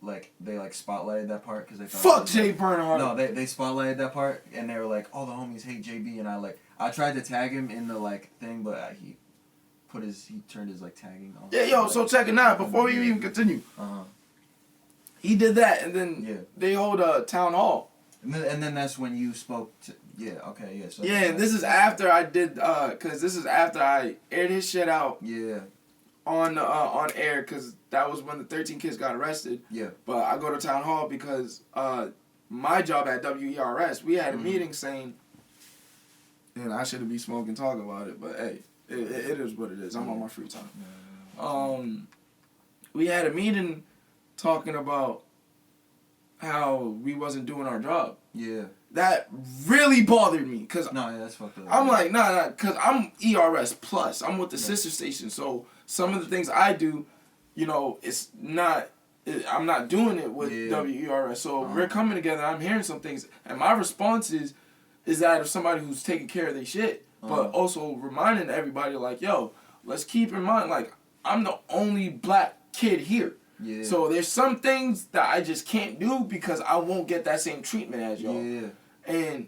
spotlighted that part because they thought fuck Jay Bernhardt. No, they spotlighted that part, and they were like, all the homies hate JB, and I tried to tag him in the thing, but he turned his tagging off. Yeah, yo. So check it out before we even continue. He did that, and then they hold a town hall. And then that's when you spoke to... Yeah, okay, yeah. So yeah, and this is after I did... Because this is after I aired his shit out. Yeah. On air, because that was when the 13 kids got arrested. Yeah. But I go to town hall because my job at WERS, we had a meeting saying... And I shouldn't be smoking talk about it, but hey, it is what it is. I'm on my free time. We had a meeting talking about how we wasn't doing our job. Yeah. That really bothered me, because that's fucked up. I'm like, nah, because I'm ERS plus. I'm with the sister station, so some of the things I do, it's not, I'm not doing it with WERS. So we're coming together, I'm hearing some things, and my response is that of somebody who's taking care of their shit, but also reminding everybody, yo, let's keep in mind, I'm the only black kid here. Yeah. So there's some things that I just can't do because I won't get that same treatment as y'all. Yeah. And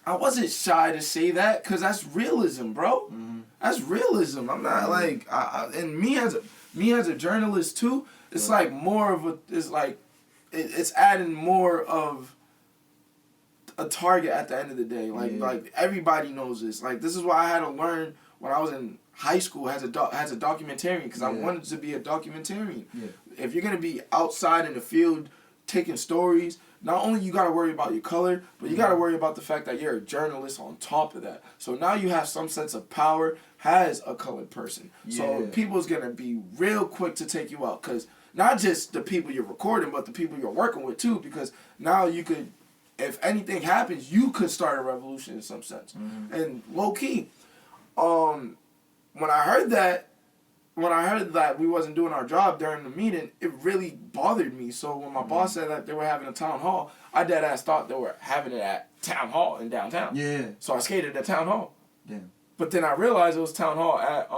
I wasn't shy to say that because that's realism, bro. Mm-hmm. That's realism. I'm not and me as a journalist too. It's more of a. It's adding more of a target at the end of the day. Like everybody knows this. This is why I had to learn when I was in high school as a documentarian, because I wanted to be a documentarian. Yeah. If you're gonna be outside in the field taking stories, not only you gotta worry about your color, but you gotta worry about the fact that you're a journalist on top of that. So now you have some sense of power as a colored person. Yeah. So people's gonna be real quick to take you out, because not just the people you're recording, but the people you're working with too, because now you could, if anything happens, you could start a revolution in some sense. Mm-hmm. And low key, when I heard that we wasn't doing our job during the meeting, it really bothered me. So when my boss said that they were having a town hall, I dead ass thought they were having it at town hall in downtown. Yeah. So I skated at town hall. Damn. But then I realized it was town hall at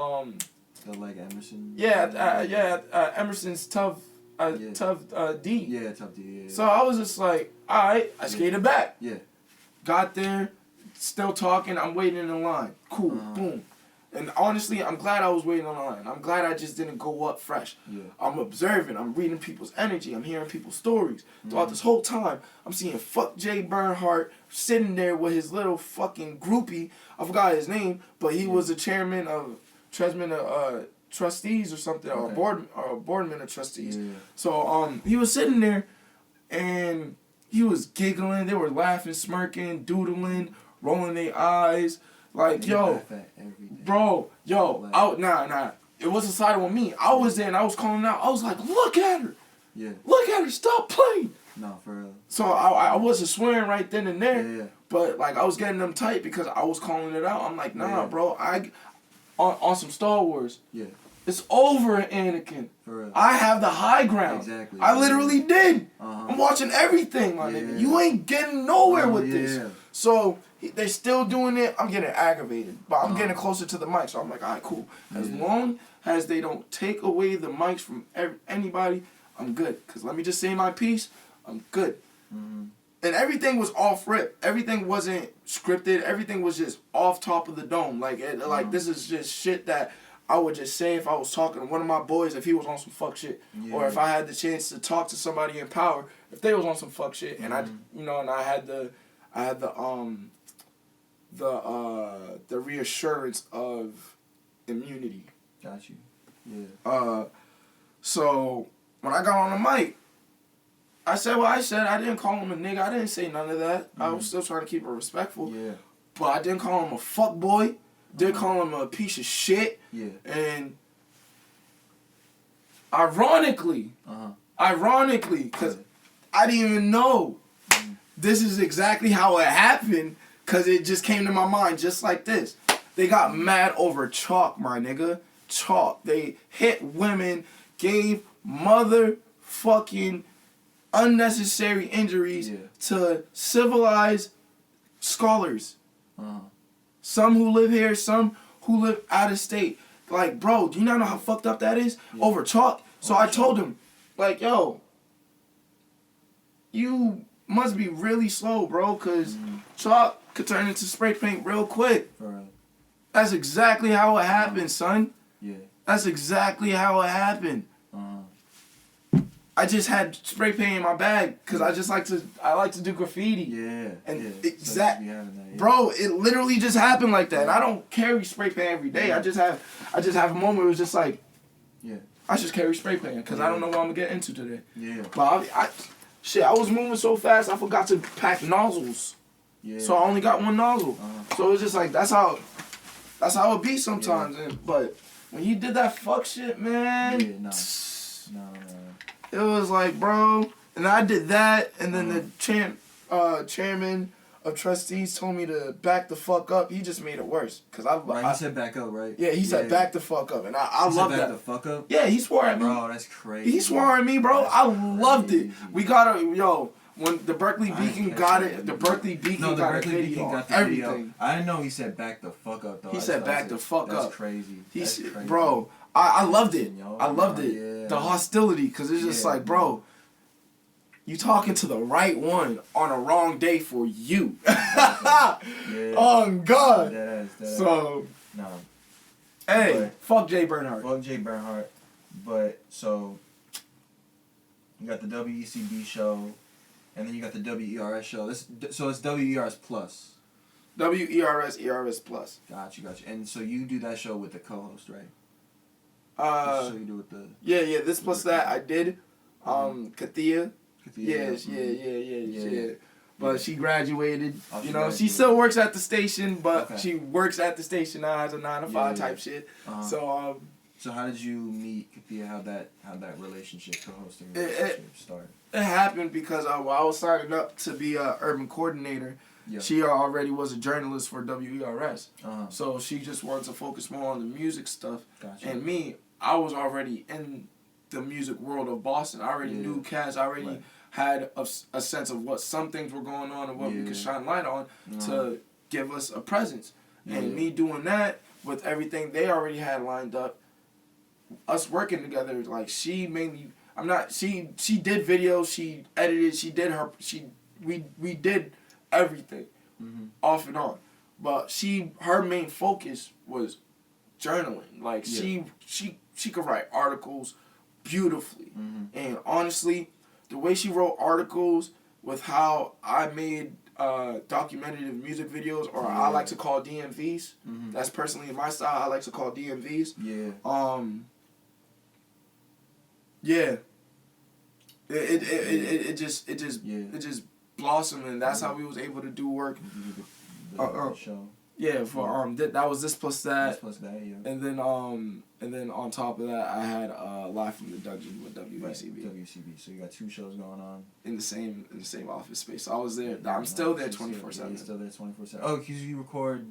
Emerson. Yeah, Emerson's Tough D. Yeah, Tough D. Yeah. So I was just like, all right, I skated back. Yeah. Got there, still talking. I'm waiting in the line. Cool. Boom. And honestly, I'm glad I was waiting on the line. I'm glad I just didn't go up fresh. Yeah. I'm observing. I'm reading people's energy. I'm hearing people's stories. Throughout this whole time, I'm seeing fuck Jay Bernhardt sitting there with his little fucking groupie. I forgot his name, but he was the chairman of trustees or something, or boardman of trustees. Yeah. So he was sitting there, and he was giggling. They were laughing, smirking, doodling, rolling their eyes. Yo, bro, nah. It wasn't siding with me. I was there and I was calling out. I was like, look at her. Yeah. Look at her. Stop playing. No, for real. So I wasn't swearing right then and there. Yeah. But I was getting them tight because I was calling it out. I'm like, nah, bro. On some Star Wars. Yeah. It's over, Anakin. For real. I have the high ground. Exactly. I literally did. I'm watching everything, my nigga. You ain't getting nowhere with this. So they're still doing it. I'm getting aggravated, but I'm getting closer to the mic. So I'm like, all right, cool. As long as they don't take away the mics from anybody, I'm good. Because let me just say my piece. I'm good. Mm-hmm. And everything was off rip. Everything wasn't scripted. Everything was just off top of the dome. This is just shit that I would just say if I was talking to one of my boys, if he was on some fuck shit, or if I had the chance to talk to somebody in power, if they was on some fuck shit, and I had the reassurance of immunity. Got you. Yeah. So when I got on the mic, I said what I said. I didn't call him a nigga. I didn't say none of that. I was still trying to keep it respectful. Yeah. But I didn't call him a fuck boy. Didn't call him a piece of shit. Yeah. And ironically, because I didn't even know this is exactly how it happened, because it just came to my mind just like this. They got mad over chalk, my nigga. Chalk. They hit women, gave motherfucking unnecessary injuries to civilized scholars. Some who live here, some who live out of state. Like, bro, do you not know how fucked up that is? Over chalk. So I told him, like, yo, you must be really slow, bro, because chalk could turn into spray paint real quick. That's exactly how it happened, son. That's exactly how it happened. I just had spray paint in my bag because I like to do graffiti. Bro, it literally just happened like that. And I don't carry spray paint every day. I just have a moment where it was just like, I just carry spray paint because I don't know what I'm gonna get into today. But I was moving so fast I forgot to pack nozzles. So I only got one nozzle. So it's just like that's how it be sometimes. But when you did that fuck shit, man. No. It was like, bro, and I did that, and then the chairman of trustees told me to back the fuck up. He just made it worse, cause he said back up, right? Yeah, he said back the fuck up, and I love that. Back the fuck up? Yeah, he swore at me. Bro, that's crazy. He swore at me, bro. I loved it. We got when the Berkeley Beacon got it, the Berkeley Beacon got a video, everything. I didn't know he said back the fuck up though. He said back the fuck up. That's crazy. That's crazy. Bro. I loved it. I loved it. Yeah. The hostility, because it's just like, bro, you talking to the right one on a wrong day for you. Oh, God. So, hey, fuck Jay Bernhardt. Fuck Jay Bernhardt. But, so, you got the WECB show, and then you got the WERS show. So it's WERS Plus. ERS Plus. Got you. And so you do that show with the co-host, right? So you do with the this plus that I did. Kathia. Yeah. But she graduated. She still works at the station, but she works at the station now as a 9 to 5 type shit. So so how did you meet Kathia? How that relationship, co-hosting relationship started? It happened because while I was signing up to be a urban coordinator. She already was a journalist for WERS. So she just wanted to focus more on the music stuff. Gotcha. And me, I was already in the music world of Boston. I already knew cats. I already had a sense of what some things were going on and what we could shine light on to give us a presence. And me doing that with everything they already had lined up, us working together, like she did videos, she edited, we did everything off and on. But her main focus was journaling. Like she could write articles beautifully. And honestly, the way she wrote articles with how I made documentative music videos, or I like to call DMVs. That's personally my style. I like to call DMVs. It just blossomed, and that's how we was able to do work. Show. Yeah, for that was this plus that. This plus that, yeah. And then on top of that, I had Live from the Dungeon with WECB. WECB. So you got 2 shows going on in the same office space. So I was there. I'm still there 24/7. You're still there 24/7. Oh, because you record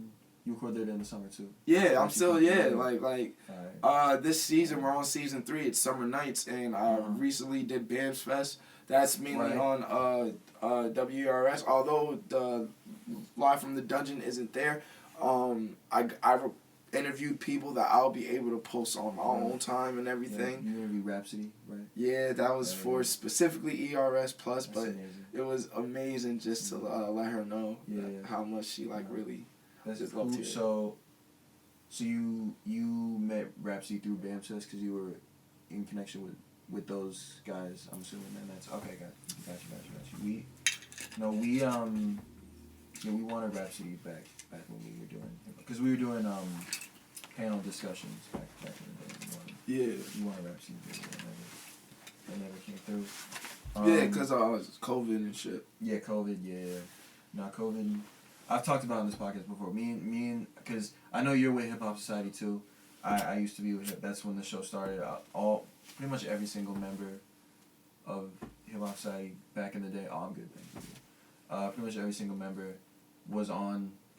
there in the summer too. Yeah, I'm still this season we're on season 3. It's Summer Nights, and I recently did BAMS Fest. That's mainly on WERS. Although the Live from the Dungeon isn't there, I interviewed people that I'll be able to post on my own time and everything. You interviewed Rhapsody, right? Yeah, that was for specifically ERS Plus, but amazing. It was amazing just to let her know how much she really just loved it. So you met Rhapsody through BAMS Fest because you were in connection with those guys, I'm assuming, and that's okay. Got you. We wanted Rhapsody back when we were doing, because we were doing panel discussions back in the day. We wanted Rhapsody, they never came through. Because COVID and shit. Yeah, COVID. Yeah, not COVID. I've talked about it on this podcast before. Me and because I know you're with Hip Hop Society too. I used to be with that's when the show started. Pretty much every single member of Hip Hop Society back in the day. Oh, I'm good, thank you. Pretty much every single member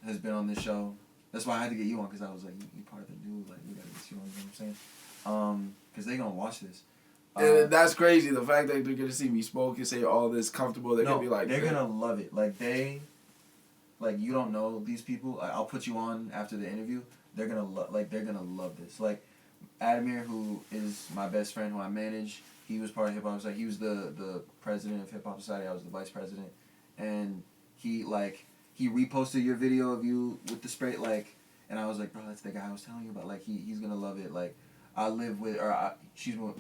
has been on this show. That's why I had to get you on, because I was like, you part of the new, like, we gotta get you on, you know what I'm saying? Because they gonna watch this. And that's crazy. The fact that they're gonna see me smoke and say all this comfortable, they're gonna be like, they're gonna love it. Like you don't know these people. I'll put you on after the interview. They're gonna love this. Like Adamir, who is my best friend, who I manage, he was part of Hip Hop Society. He was the president of Hip Hop Society. I was the vice president, and he reposted your video of you with the spray, like, and I was like, bro, that's the guy I was telling you about. Like he's gonna love it. Like I live with,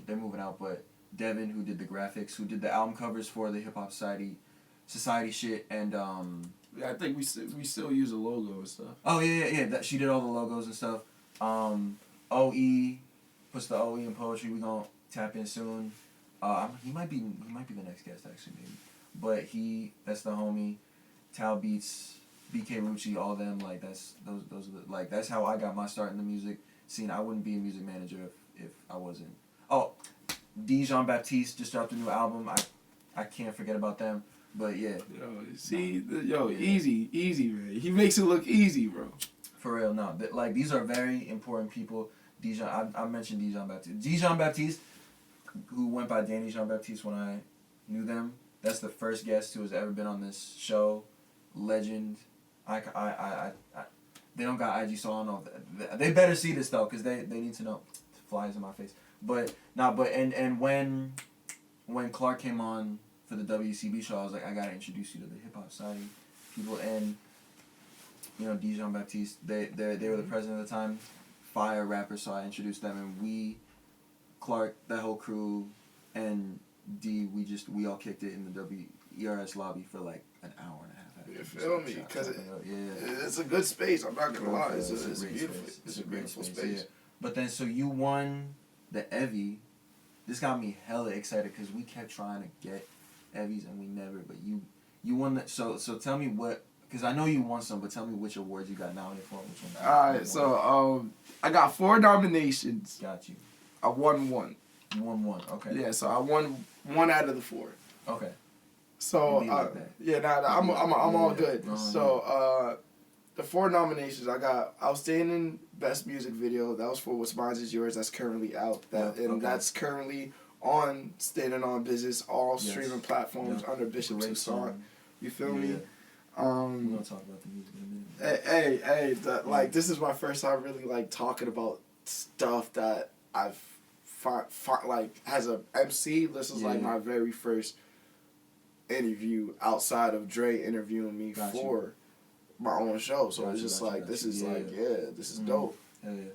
they're moving out, but Devin, who did the graphics, who did the album covers for the Hip Hop Society shit, and yeah, I think we still use a logo and stuff. Oh yeah. That she did all the logos and stuff. OE puts the OE in poetry. We gonna tap in soon. He might be the next guest actually, maybe. But that's the homie. Tal Beats, BK Rucci, all them, like those are the, like, that's how I got my start in the music scene. I wouldn't be a music manager if I wasn't. Oh, Jean Baptiste just dropped a new album. I can't forget about them. But yeah. Easy, man. He makes it look easy, bro. For real, no. Like, these are very important people. I mentioned Jean Baptiste. Jean Baptiste, who went by Danny Jean Baptiste when I knew them. That's the first guest who has ever been on this show. Legend. They don't got IG, so I don't know. They better see this though, cause they need to know. Flies in my face. And when Clark came on for the WCB show, I was like, I gotta introduce you to the Hip Hop Society people, and Jean Baptiste. They were the president at the time, fire rapper. So I introduced them, and Clark, that whole crew, and we all kicked it in the WERS lobby for like an hour and a half. You feel me? Because it's a good space. I'm not gonna lie. It's a beautiful. It's a beautiful space. Yeah. But then, so you won the Evie. This got me hella excited because we kept trying to get Evies and we never. But you won that. So tell me what. Because I know you won some, but tell me which awards you got nominated for. Which one? All right. So I got 4 nominations. Got you. I won 1. You won 1. Okay. Yeah. So I won 1 out of the 4. Okay. So I'm all good. So the 4 nominations I got: Outstanding Best Music Video. That was for What's Mine Is Yours. That's currently out. That's currently on Standing On Business, all streaming platforms under Bishop Toussaint. You feel me? We're gonna talk about the music in a minute. Like, this is my first time really like talking about stuff that I've like as a MC. This is like my very first interview outside of Dre interviewing me for my own show. So it's just like this is dope. Hell yeah.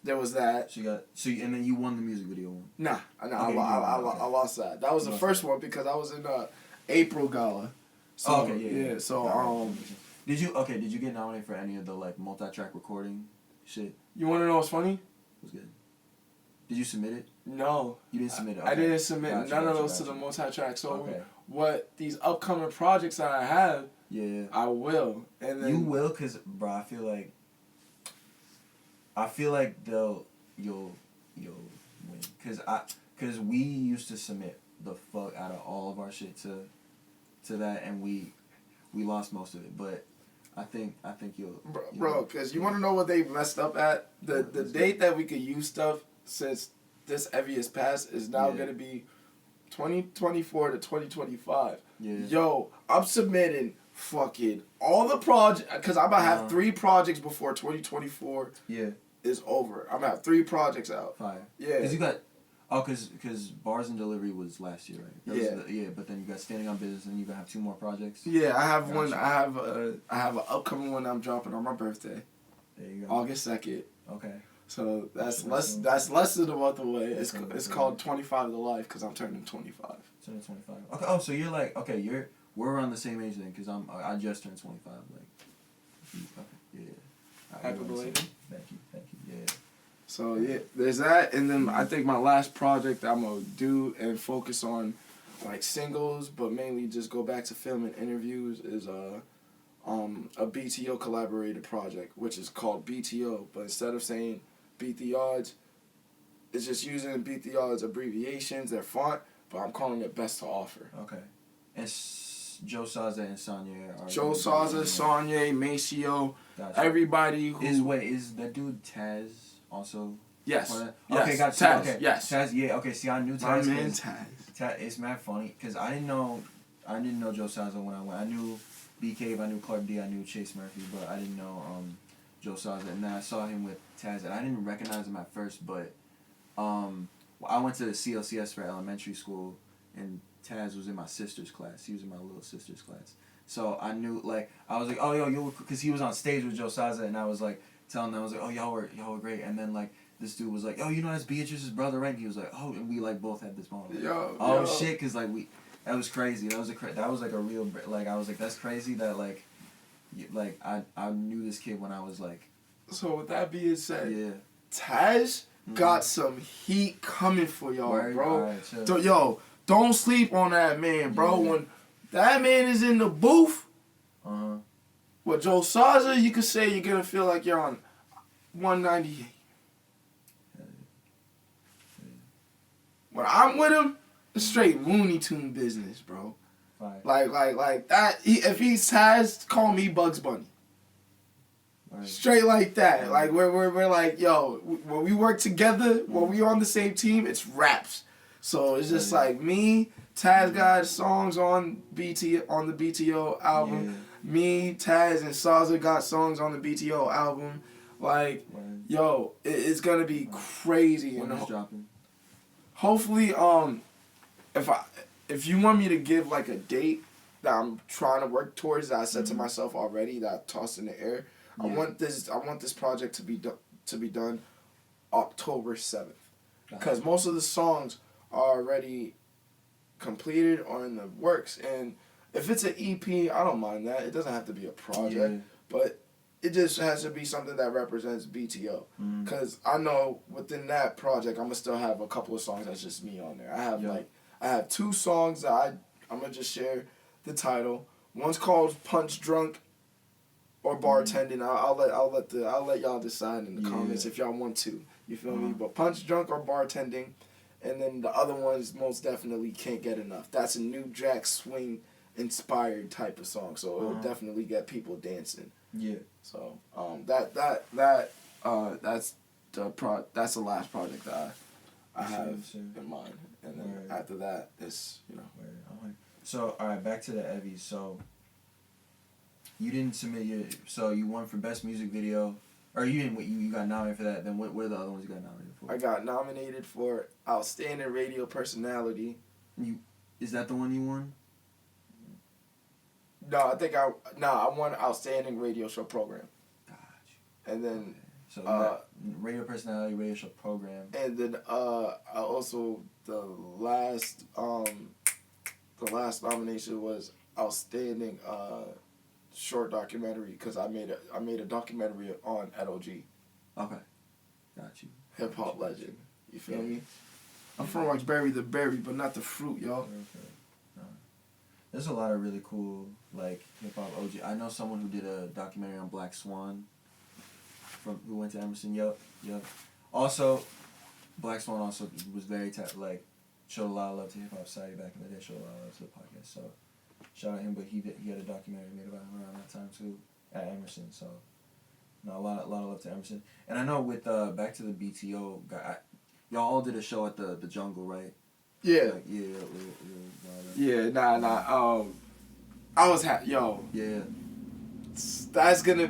There was that. And then you won the music video one. Nah, I lost that. That was the first one because I was in April Gala. So, So did you get nominated for any of the like multi-track recording shit? You want to know what's funny? It was good. Did you submit it? No. You didn't submit it? Okay. I didn't submit none of those to the multi-track. So what these upcoming projects that I have, I will. And then you will, cause bro, I feel like you'll win, cause we used to submit the fuck out of all of our shit to that, and we lost most of it, but I think you'll bro, cause you want to know what they messed up at? The date that we could use stuff since this Evie has passed is now gonna be 2024 to 2025. Yeah. Yo, I'm submitting fucking all the projects, because I'm gonna have 3 projects before 2024 is over. I'm gonna have 3 projects out. Fire. Yeah. Because you got, because Bars and Delivery was last year, right? But then you got Standing on Business, and you're gonna have 2 more projects. Yeah, I have one. I have an upcoming one I'm dropping on my birthday. There you go. August 2nd. Okay. So that's less than a month away. It's called 25 to Life because I'm turning 25. Turning 25. Okay. Oh, so you're like, we're around the same age then, because I just turned 25. Like, yeah. Happy belated. Thank you. Yeah. So there's that, and then I think my last project I'm gonna do and focus on, like, singles, but mainly just go back to filming interviews is a BTO collaborated project, which is called BTO, but instead of saying Beat the Odds, it's just using Beat the Odds abbreviations, their font, but I'm calling it Best to Offer. Okay. And Joe Saza and Sanye are... Joe Saza, Sanye, Maceo, Gotcha. Everybody who is that dude Taz also? yes, Okay, gotcha. Taz, Okay, yes, Taz. Yeah, okay. See, I knew Taz. my man Taz. It's mad funny because I didn't know Joe Saza when I went. I knew B Cave, I knew Clark D, I knew Chase Murphy, but I didn't know Joe Saza. And then I saw him with Taz, and I didn't recognize him at first, but I went to CLCS for elementary school, and Taz was in my sister's class. He was in my little sister's class. So I knew, like, I was like, oh, yo, you, because he was on stage with Joe Saza, and I was like, telling them, I was like, oh, y'all were great. And then, like, this dude was like, oh, you know, that's Beatrice's brother, right? And he was like, oh, and we, like, both had this moment. Like, shit, because, like, that was crazy. That was, like, a real, like, I was like, that's crazy that, like, I knew this kid when I was, like. So, with that being said, yeah. Taz got some heat coming for y'all, Word, bro. Right, don't sleep on that man, bro. Yeah. When that man is in the booth with Joe Saza, you could say you're going to feel like you're on 198. When I'm with him, it's straight Looney Tune business, bro. Right. Like that. If he's Taz, call me Bugs Bunny. Right. Straight like that. Like we're like, yo, when we work together, when we on the same team, it's raps. So it's just like me, Taz got songs on the BTO album. Yeah. Me, Taz, and Saza got songs on the BTO album. Like, yo, it's gonna be crazy. When it's dropping. Hopefully, if you want me to give like a date that I'm trying to work towards, that I said to myself already, that I tossed in the air. Yeah. I want this project to be done October 7th, because most of the songs are already completed or in the works. And if it's an EP, I don't mind that. It doesn't have to be a project, but it just has to be something that represents BTO. Because I know within that project, I'm gonna still have a couple of songs that's just me on there. I have 2 songs that I'm gonna just share the title. One's called Punch Drunk or Bartending. I'll let y'all decide in the comments if y'all want to. You feel me? But Punch Drunk or Bartending, and then the other one's most definitely Can't Get Enough. That's a New Jack Swing inspired type of song, so it'll definitely get people dancing. Yeah. So that's the last project that I have in mind, and then after that, it's So all right, back to the Evvies. So you didn't submit so you won for best music video, or you didn't. You got nominated for that. Then what are the other ones you got nominated for? I got nominated for Outstanding Radio Personality. Is that the one you won? No, I won Outstanding Radio Show Program. Gotcha. And then radio personality, radio show program. And then also the last nomination was Outstanding Short Documentary, because I made a documentary on LOG. Okay. Got you. Hip hop legend. You feel me? I'm from Roxbury, the berry, but not the fruit, y'all. Okay. There's a lot of really cool, like, hip-hop OG. I know someone who did a documentary on Black Swan, who went to Emerson. Yup. Also, Black Swan also was very, showed a lot of love to Hip Hop Society back in the day, showed a lot of love to the podcast. So, shout out him, but he had a documentary made about him around that time, too, at Emerson. So, a lot of love to Emerson. And I know with, back to the BTO, y'all all did a show at the Jungle, right? Yeah. I was happy. Yo. Yeah. That's gonna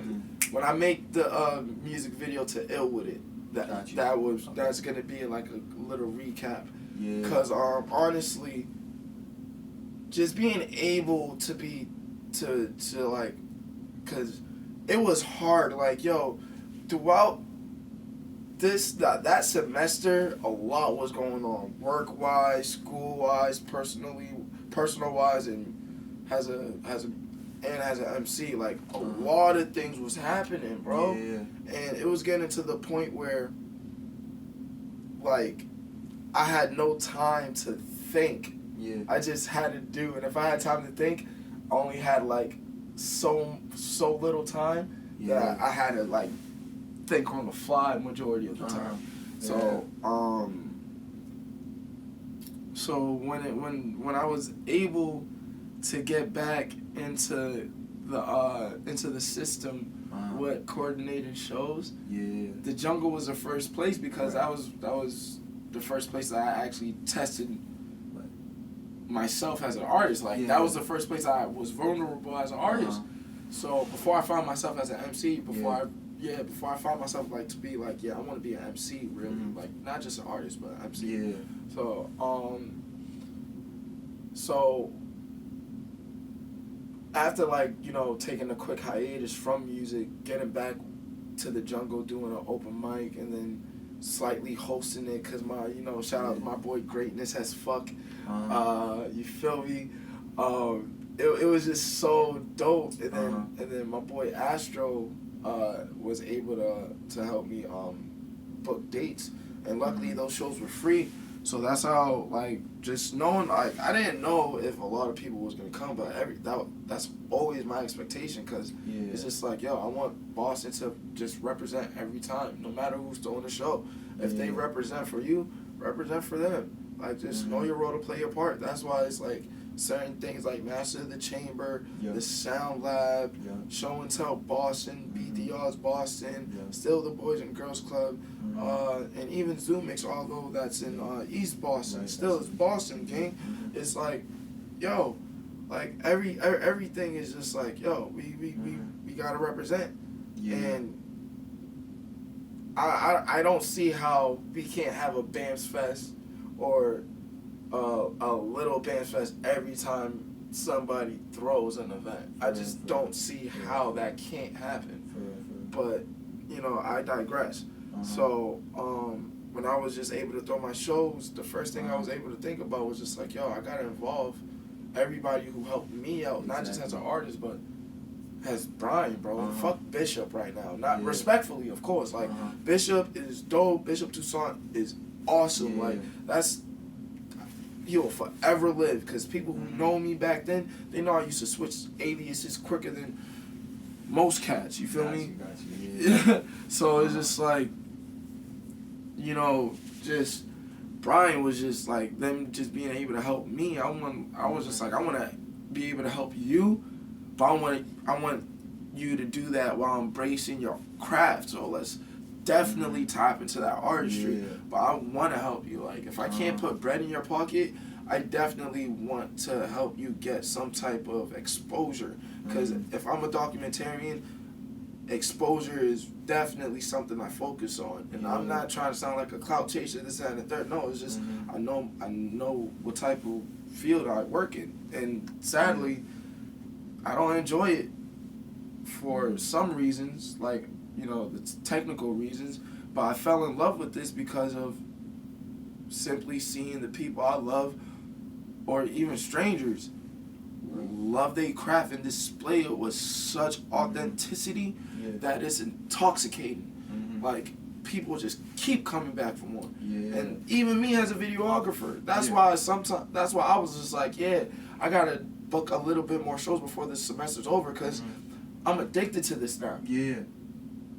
when I make the music video to Ill With It. That's gonna be like a little recap. Yeah. Cause honestly, just being able to like, cause it was hard. Like, yo, throughout that semester, a lot was going on, work wise, school wise, personal wise, and as an MC, like a lot of things was happening, bro. Yeah. And it was getting to the point where, like, I had no time to think. Yeah. I just had to do, and if I had time to think, I only had like so little time that I had to like think on the fly majority of the time. So when I was able to get back into the system with coordinating shows. Yeah. The Jungle was the first place because that was the first place that I actually tested myself as an artist. Like that was the first place I was vulnerable as an artist. So before I found myself as an MC, before I found myself like to be like, I want to be an MC really, like not just an artist but an MC. Yeah. So after like, taking a quick hiatus from music, getting back to the Jungle, doing an open mic, and then slightly hosting it, cause my, shout out to my boy Greatness as Fuck. You feel me? It was just so dope, and then my boy Astro was able to help me book dates, and luckily those shows were free. So that's how, like, just knowing, like, I didn't know if a lot of people was gonna come, but that's always my expectation, cause it's just like, I want Boston to just represent every time, no matter who's throwing the show. If they represent for you, represent for them. Like, just know your role to play your part. That's why it's like certain things like Master of the Chamber, the Sound Lab, Show and Tell Boston, BDR's Boston, Still the Boys and Girls Club, and even Zoom Mix, although that's in East Boston, still it's Boston, gang. It's like, like everything is just like, we gotta represent. And I don't see how we can't have a BAMS Fest or a little BAMS Fest every time somebody throws an event. I just don't see how that can't happen. But, I digress. So, when I was just able to throw my shows, the first thing I was able to think about was just like, I gotta involve everybody who helped me out, not just as an artist, but as Brian, bro. Fuck Bishop right now. Not respectfully, of course. Like, Bishop is dope. Bishop Toussaint is awesome. Like, he'll forever live, because people who know me back then, they know I used to switch aliases quicker than most cats. You feel me? So it's just like, just Brian was just like them just being able to help me. I was just like, I want to be able to help you, but I want you to do that while embracing your craft. So let's definitely tap into that artistry. But I want to help you. Like, if I can't put bread in your pocket, I definitely want to help you get some type of exposure. Because if I'm a documentarian, exposure is definitely something I focus on. And I'm not trying to sound like a clout chaser, this, that, and the third. No, it's just I know what type of field I work in. And sadly, I don't enjoy it for some reasons, like, the technical reasons. But I fell in love with this because of simply seeing the people I love, or even strangers, love their craft and display it with such authenticity that it's intoxicating. Like, people just keep coming back for more. And even me as a videographer, that's why I was just like, I gotta book a little bit more shows before this semester's over, because I'm addicted to this now.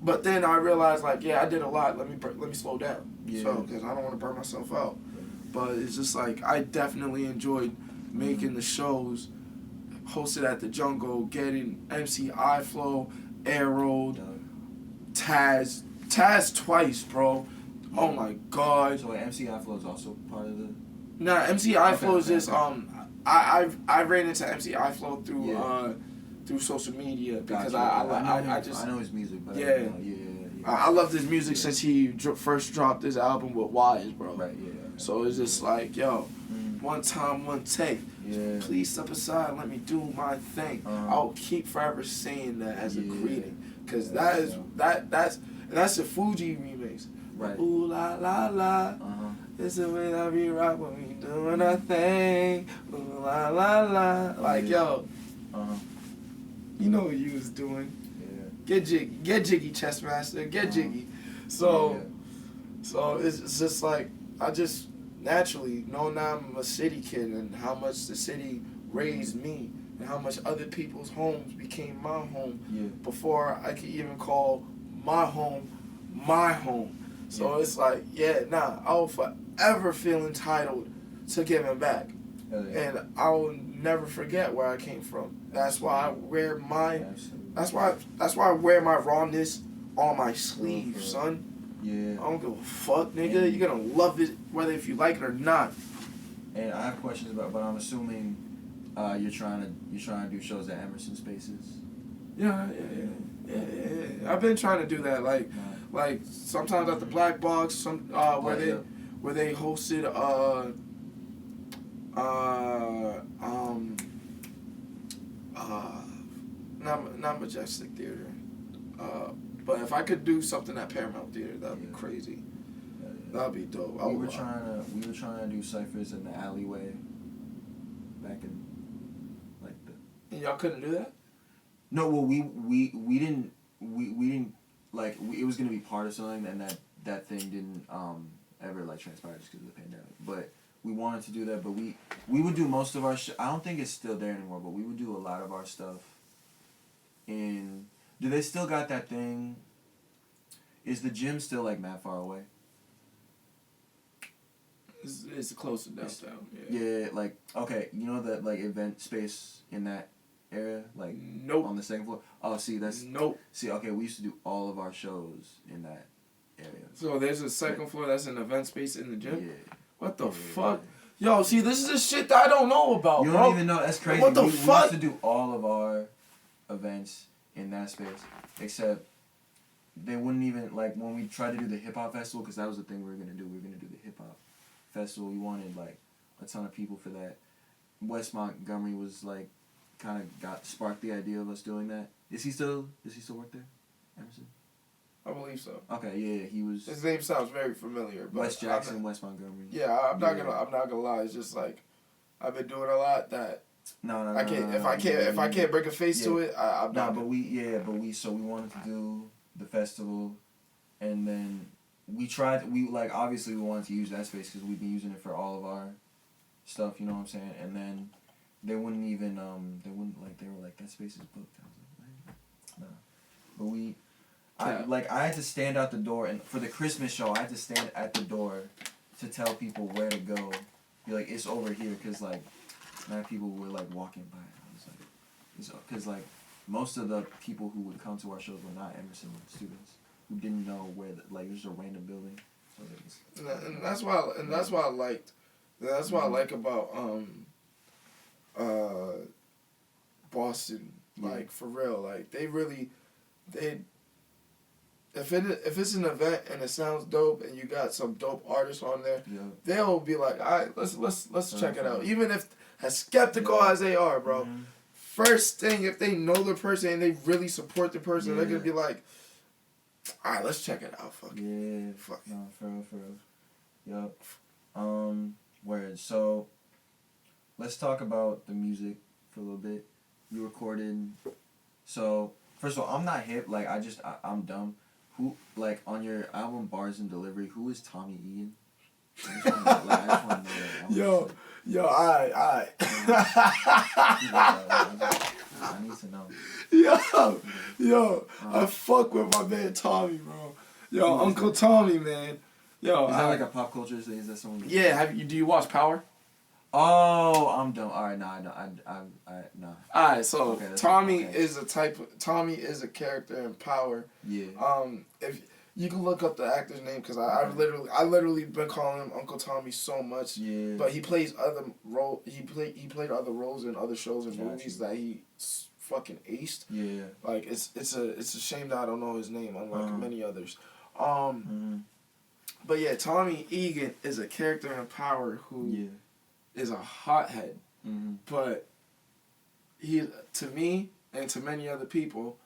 But then I realized, like, I did a lot. Let me slow down. So, because I don't want to burn myself out. But it's just like, I definitely enjoyed making the shows, hosted at the Jungle, getting MC iFlow, Arrowed, Taz twice, bro. Oh my God. So MC iFlow is also part of the. Nah, MC iFlow is just I ran into MC iFlow through social media, because I know his music, but I love his music since he first dropped his album with Wise, bro. So it's just like, one time, one take. Please step aside and let me do my thing. I'll keep forever saying that as a greeting, because that's the Fuji remix. Ooh la la la. It's the way that we rock when we doing our thing. Ooh la la la. Like, you know what you was doing. Get jiggy, chess master. Get jiggy. So it's just like, I just naturally know now I'm a city kid, and how much the city raised me, and how much other people's homes became my home before I could even call my home my home. So it's like, I'll forever feel entitled to giving back. And I will never forget where I came from. That's why I wear my That's why I wear my rawness on my sleeve, son. Yeah. I don't give a fuck, nigga. You're gonna love it whether if you like it or not. And I have questions about, but I'm assuming you're trying to do shows at Emerson Spaces. Yeah. I've been trying to do that, like sometimes at the Black Box, where they hosted not Majestic Theater, but if I could do something at Paramount Theater, that'd be crazy. That'd be dope. We were trying to do ciphers in the alleyway. Back in, like the. And y'all couldn't do that? No, well, we didn't like it was gonna be part of something, and that thing didn't ever like transpire just because of the pandemic. But we wanted to do that, but we would do most of our I don't think it's still there anymore, but we would do a lot of our stuff. In do they still got that thing? Is the gym still like mad far away? It's close to downtown. Yeah, like okay, you know that like event space in that area, like nope. On the second floor. Oh, see that's nope. See, okay, we used to do all of our shows in that area. So there's a second floor that's an event space in the gym. Yeah. What the fuck? Yo, see, this is the shit that I don't know about. You bro. don't even know. That's crazy. What the fuck? We used to do all of our events in that space, except they wouldn't even like when we tried to do the hip hop festival, because that was the thing we were gonna do. We were gonna do the hip hop festival. We wanted like a ton of people for that. West Montgomery was like kind of sparked the idea of us doing that. Does he still work there, Emerson? I believe so. Okay, yeah, he was. His name sounds very familiar. But West Jackson, West Montgomery. Yeah, I'm not gonna lie. It's just like I've been doing a lot that. No. If I can't bring a face to it, I'm not. But we wanted to do the festival, and then obviously we wanted to use that space because we've been using it for all of our stuff. You know what I'm saying? And then they wouldn't even they were like that space is booked. I was like, nah. But I had to stand out the door, and for the Christmas show I had to stand at the door to tell people where to go. Be like, it's over here, because like mad people were like walking by. I was like, because like most of the people who would come to our shows were not Emerson students who didn't know where it was just a random building. So and that's why I liked. That's what I like about Boston. Like for real, like they if it's an event and it sounds dope and you got some dope artists on there, they'll be like, all right, let's check it out. Even if as skeptical as they are, bro. Mm-hmm. First thing, if they know the person and they really support the person, they're gonna be like, all right, let's check it out. Fuck it. Fuck it. No, for real. Yup. Word. So, let's talk about the music for a little bit. You recorded. So, first of all, I'm not hip. Like, I'm dumb. Who, like, on your album Bars and Delivery, who is Tommy Egan? I just want to know that. Yo, alright. I need to know. Yo, I fuck with my man Tommy, bro. Yo, Uncle Tommy, man. Yo, is that like a pop culture? Is that someone? Yeah. Do you watch Power? Oh, I'm dumb. All right, no. All right, so okay, Tommy is Tommy is a character in Power. Yeah. If you can look up the actor's name, because I literally been calling him Uncle Tommy so much. Yeah. But he plays other role. He played other roles in other shows and movies that he fucking aced. Yeah. Like it's a shame that I don't know his name, unlike many others. But yeah, Tommy Egan is a character in Power who is a hothead. Mm-hmm. But he, to me and to many other people,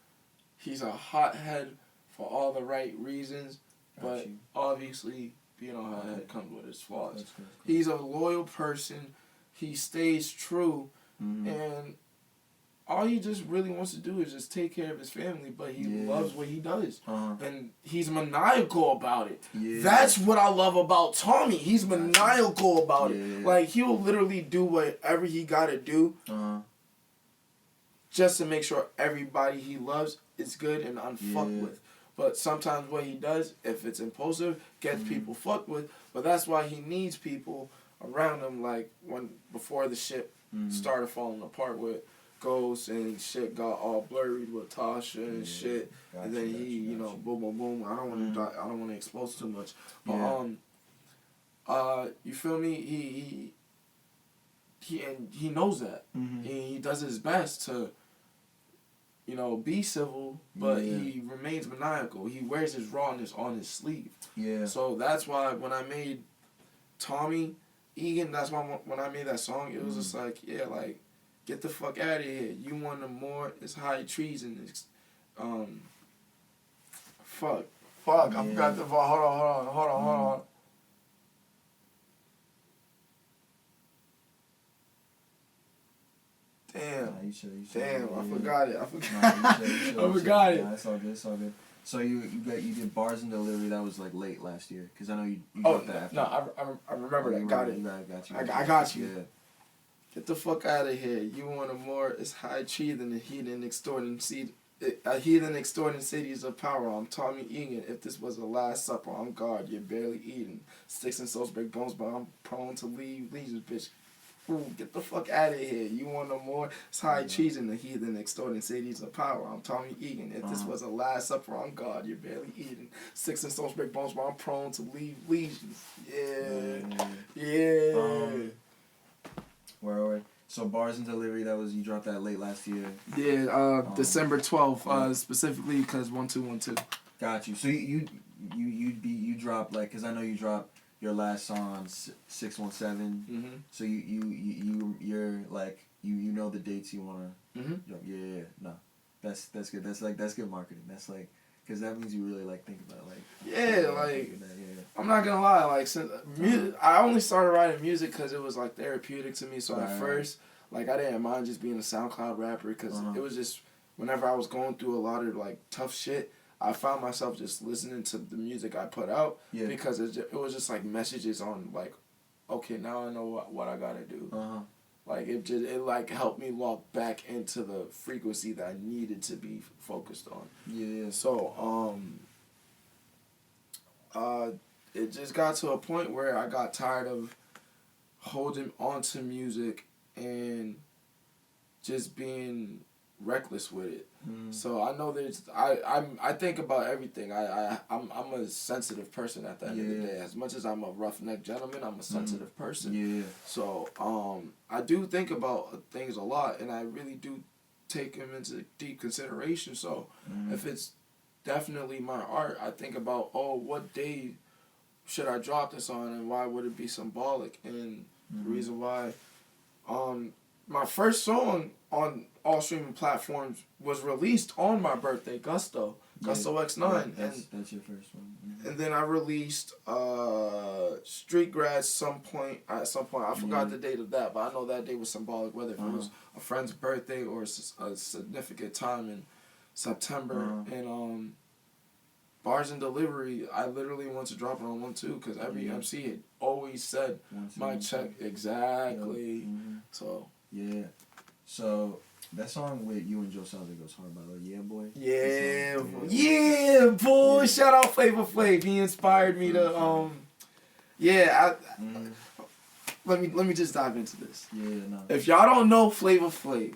he's a hothead for all the right reasons. But obviously, being a hothead comes with its flaws. That's cool. He's a loyal person. He stays true. Mm-hmm. And all he just really wants to do is just take care of his family, but he loves what he does. And he's maniacal about it. Yeah. That's what I love about Tommy. He's maniacal about it. Like, he'll literally do whatever he gotta do just to make sure everybody he loves is good and unfucked with. But sometimes what he does, if it's impulsive, gets people fucked with. But that's why he needs people around him, like before the ship started falling apart with Ghost and shit got all blurry with Tasha and shit. And then he, boom, boom, boom. I don't want to, I don't want to expose too much. But you feel me? He knows that. He does his best to, be civil, but he remains maniacal. He wears his rawness on his sleeve. Yeah. So that's why when I made Tommy Egan, that's why when I made that song, it was just like, get the fuck out of here. You want no more? It's high treason. It's, fuck. I forgot the hold on. Damn. Nah, you should, Damn, I forgot it. I forgot. Nah, I forgot it. Nah, it's all good. It's all good. So you did Bars and Delivery. That was like late last year, because I know you got that after. No, I remember that. Got it. Got you. I got you. Yeah. Get the fuck out of here. You want a more? It's high tree than a heathen extorting seed. A heathen extorting cities of power. I'm Tommy Egan. If this was the last supper, I'm God. You're barely eating. Sticks and souls break bones, but I'm prone to leave legions, bitch. Ooh, get the fuck out of here. You want no more? It's high treason, the heathen extorting cities of power. I'm Tommy Egan. If this was the last supper, I'm God. You're barely eating. Sticks and souls break bones, but I'm prone to leave legions. Yeah. Where? So Bars and Delivery, you dropped that late last year. Yeah, December 12th, specifically because 1212. Got you. So you dropped, like, because I know you dropped your last song 617. So you're like you know the dates you wanna drop. Yeah. No, that's good. That's good marketing. That's like, because that means you really like think about I'm not gonna lie, like since music, I only started writing music because it was like therapeutic to me. So at first, like I didn't mind just being a SoundCloud rapper because it was just whenever I was going through a lot of like tough shit, I found myself just listening to the music I put out because it was just like messages on like, okay, now I know what I gotta do. Like it like helped me lock back into the frequency that I needed to be focused on. Yeah. So it just got to a point where I got tired of holding on to music and just being reckless with it. So I know I think about everything. I'm a sensitive person at the end of the day. As much as I'm a roughneck gentleman, I'm a sensitive person. Yeah. So I do think about things a lot, and I really do take them into deep consideration. So if it's definitely my art, I think about, what day should I drop this on, and why would it be symbolic? And the reason why my first song on all streaming platforms was released on my birthday, Gusto X9. That's your first one. And then I released Street Grad at some point. I forgot the date of that, but I know that day was symbolic, whether if it was a friend's birthday or a significant time in September. And Bars and Delivery, I literally wanted to drop it on 1-2 because every MC had always said my check exactly. So yeah. So that song with you and Joe Salza goes hard, by the way. Yeah, boy. Yeah, boy. Shout out Flavor Flav. He inspired me to let me just dive into this. Yeah, no. If y'all don't know Flavor Flav,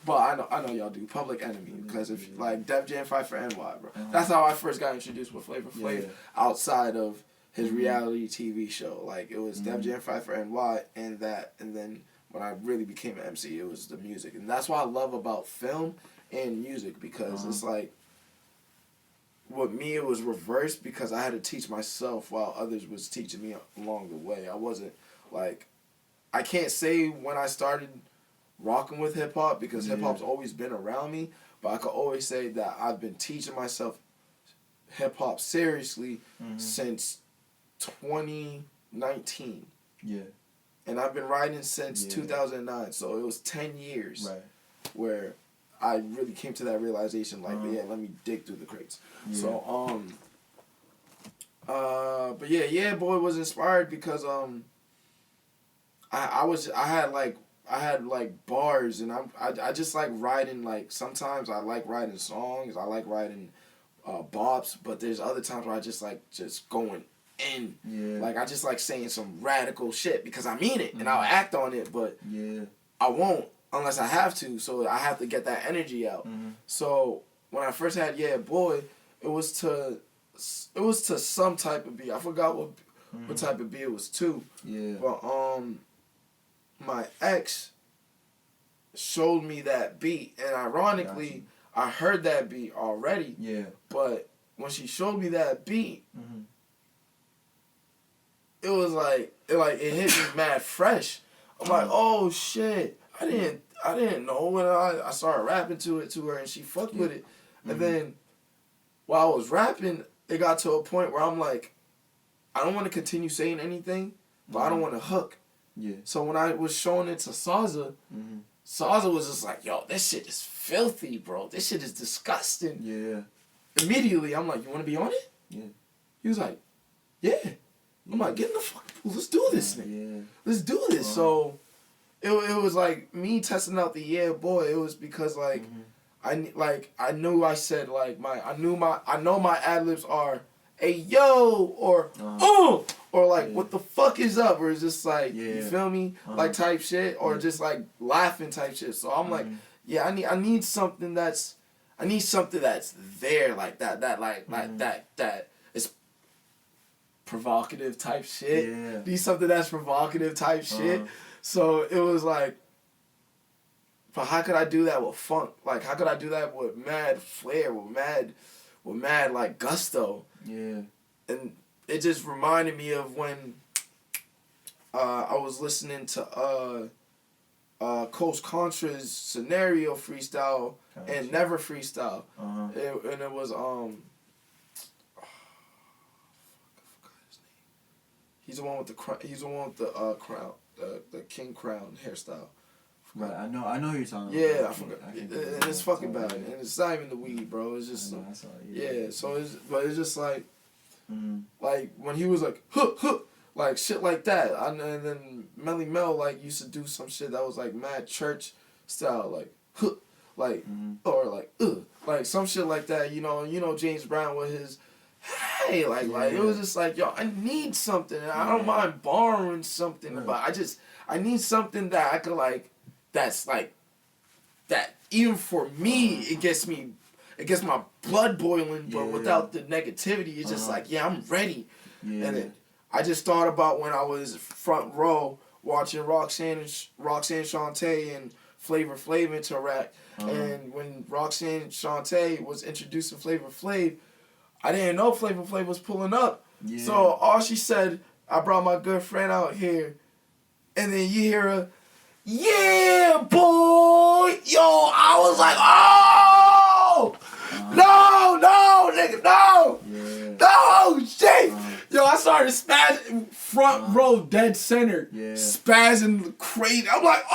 but I know y'all do, Public Enemy, because if like Def Jam Fight for NY, bro. That's how I first got introduced with Flavor Flav outside of his reality TV show. Like it was Def Jam Fight for NY and then when I really became an MC, it was the music. And that's what I love about film and music, because it's like, with me it was reversed because I had to teach myself while others was teaching me along the way. I wasn't like, I can't say when I started rocking with hip-hop because hip-hop's always been around me, but I could always say that I've been teaching myself hip-hop seriously since 2019. Yeah. And I've been writing since 2009, so it was 10 years where I really came to that realization, like, let me dig through the crates. Yeah. So, but yeah, boy was inspired because I had bars, and I just like writing, like, sometimes I like writing songs, I like writing bops, but there's other times where I just like going in. Like I just like saying some radical shit because I mean it and I'll act on it, but I won't unless I have to. So I have to get that energy out. Mm-hmm. So when I first had Yeah Boy, it was to some type of beat. I forgot what type of beat it was to. Yeah. But my ex showed me that beat, and ironically, I heard that beat already. Yeah. But when she showed me that beat, Mm-hmm. it was like it hit me mad fresh. I'm like, oh shit, I didn't know when I started rapping to her and she fucked with it. And then while I was rapping, it got to a point where I'm like, I don't want to continue saying anything, but I don't want to hook. Yeah. So when I was showing it to Saza, Saza was just like, yo, this shit is filthy, bro. This shit is disgusting. Yeah. Immediately, I'm like, you want to be on it? Yeah. He was like, yeah. I'm like, get in the fucking pool. Let's do this, nigga. Yeah. Let's do this. So it was like me testing out the Yeah Boy. It was because like I knew I said like I know my ad libs are hey yo or or like what the fuck is up, or it's just like you feel me like type shit, or just like laughing type shit. So I'm like, yeah, I need something that's there like that is provocative type shit. Yeah. Need something that's provocative type shit. So it was like, but how could I do that with funk? Like, how could I do that with mad flair, with mad like gusto? Yeah. And it just reminded me of when I was listening to Coach Contra's Scenario freestyle and Never freestyle. And it was I forgot his name. He's the one with the crown, the king crown hairstyle. Right, I know who you're talking about. Yeah, I forgot. And it's fucking bad. And it's not even the weed, bro. It's just yeah. So it's just like like when he was like huh, like shit like that. And then Melly Mel like used to do some shit that was like mad church style, like huh, like or like some shit like that. You know James Brown with his hey like it was just like yo, I need something. And I don't mind borrowing something, but I need something that I could like. That's like that. Even for me, it gets my blood boiling, but without the negativity, it's just like I'm ready. Yeah. And I just thought about when I was front row watching Roxanne Shante and Flavor Flav interact, and when Roxanne Shante was introducing Flavor Flav, I didn't know Flavor Flav was pulling up. Yeah. So all she said, I brought my good friend out here, and then you hear her. Yeah, boy! Yo, I was like, oh! No, nigga, no! Yeah. No, shit! Yo, I started spazzing front row, dead center. Yeah. Spazzing crazy. I'm like,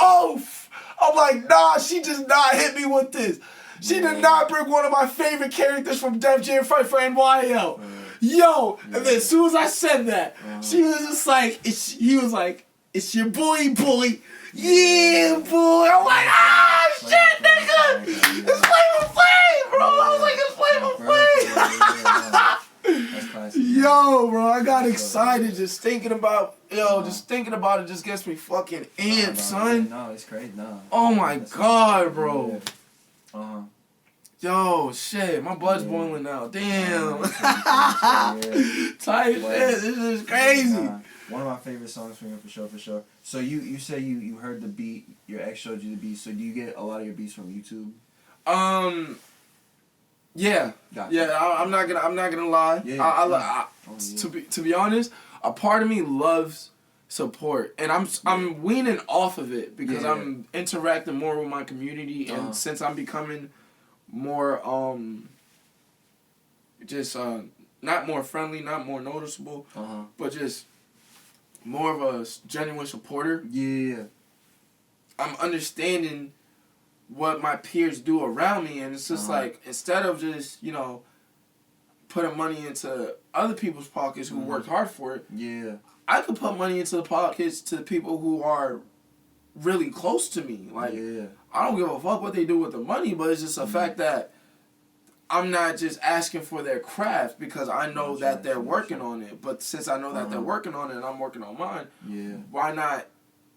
nah, she just not hit me with this. She did not bring one of my favorite characters from Def Jam Fight for NYL. Yo! And then as soon as I said that, she was just like, he was like, it's your boy. Yeah, boy. I'm like, shit, nigga. It's Flavor Flav, bro. I was like, it's Flavor Flav. Yo, bro, I got excited just thinking about, just thinking about it just gets me fucking amped, son. No, it's crazy, no. Oh my God, bro. Yeah. Yo, shit, my blood's boiling now. Damn. Tight shit, this is crazy. One of my favorite songs from you, for sure. So you say you heard the beat, your ex showed you the beat, so do you get a lot of your beats from YouTube? Yeah. Gotcha. Yeah, I'm not gonna lie. Yeah. To be honest, a part of me loves support, and I'm weaning off of it because I'm interacting more with my community, and since I'm becoming more just not more friendly, not more noticeable, but just more of a genuine supporter. Yeah. I'm understanding what my peers do around me, and it's just like, instead of just, putting money into other people's pockets who worked hard for it, I could put money into the pockets to the people who are really close to me. Like, I don't give a fuck what they do with the money, but it's just a fact that I'm not just asking for their craft because I know that they're working on it. But since I know that they're working on it and I'm working on mine, why not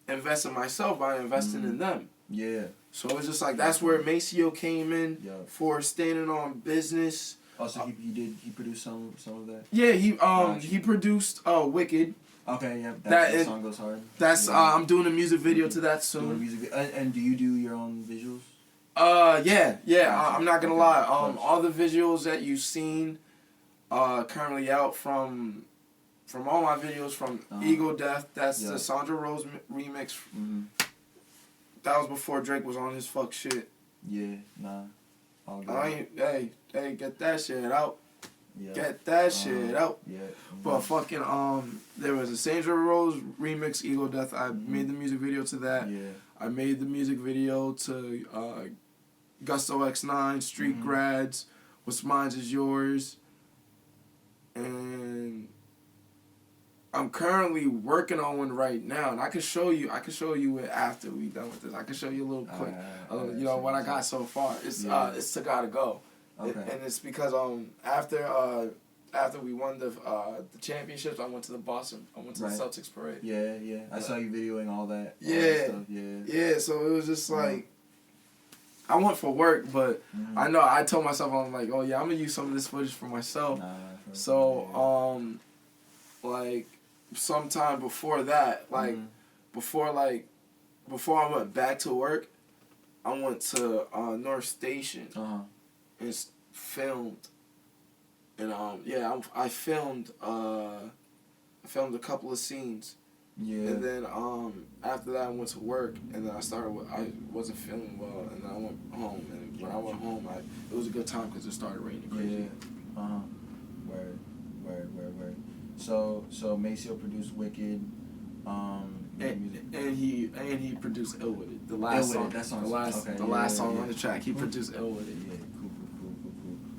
invest in myself by investing in them? Yeah. So it was just like, that's where Maceo came in for Standing on Business. Also, he produced some of that. Yeah, he produced Wicked. Okay, yeah, that song goes hard. That's yeah. I'm doing a music video to that soon. Doing music, and do you do your own visuals? Yeah. Gotcha. I'm not gonna lie. All the visuals that you've seen, currently out from all my videos from Ego Death. That's the Sandra Rose remix. Mm-hmm. That was before Drake was on his fuck shit. Yeah, nah. All good. Hey, get that shit out. Yeah. Get that shit out. Yeah. But fucking there was a Sandra Rose remix, Ego Death. I made the music video to that. Yeah. I made the music video to Gusto X9, Street Grads, What's Mine's Is Yours. And I'm currently working on one right now, and I can show you it after we done with this. I can show you a little quick, what I got so far. It's to Gotta Go. Okay. And it's because after we won the championships, I went to Boston. I went to the Celtics parade. Yeah. I saw you videoing all that. Yeah. All that stuff. Yeah. So it was just like, I went for work, but I told myself, I'm like, oh yeah, I'm gonna use some of this footage for myself. Like sometime before that, before I went back to work, I went to North Station and filmed. And I filmed a couple of scenes. Yeah. And then after that I went to work, and then I wasn't feeling well, and then I went home, and when I went home it was a good time because it started raining crazy. Yeah. Word. So Maceo produced Wicked. And he produced Ill With It. The last song. The last song on the track. He produced Ill With It. Yeah. Cool.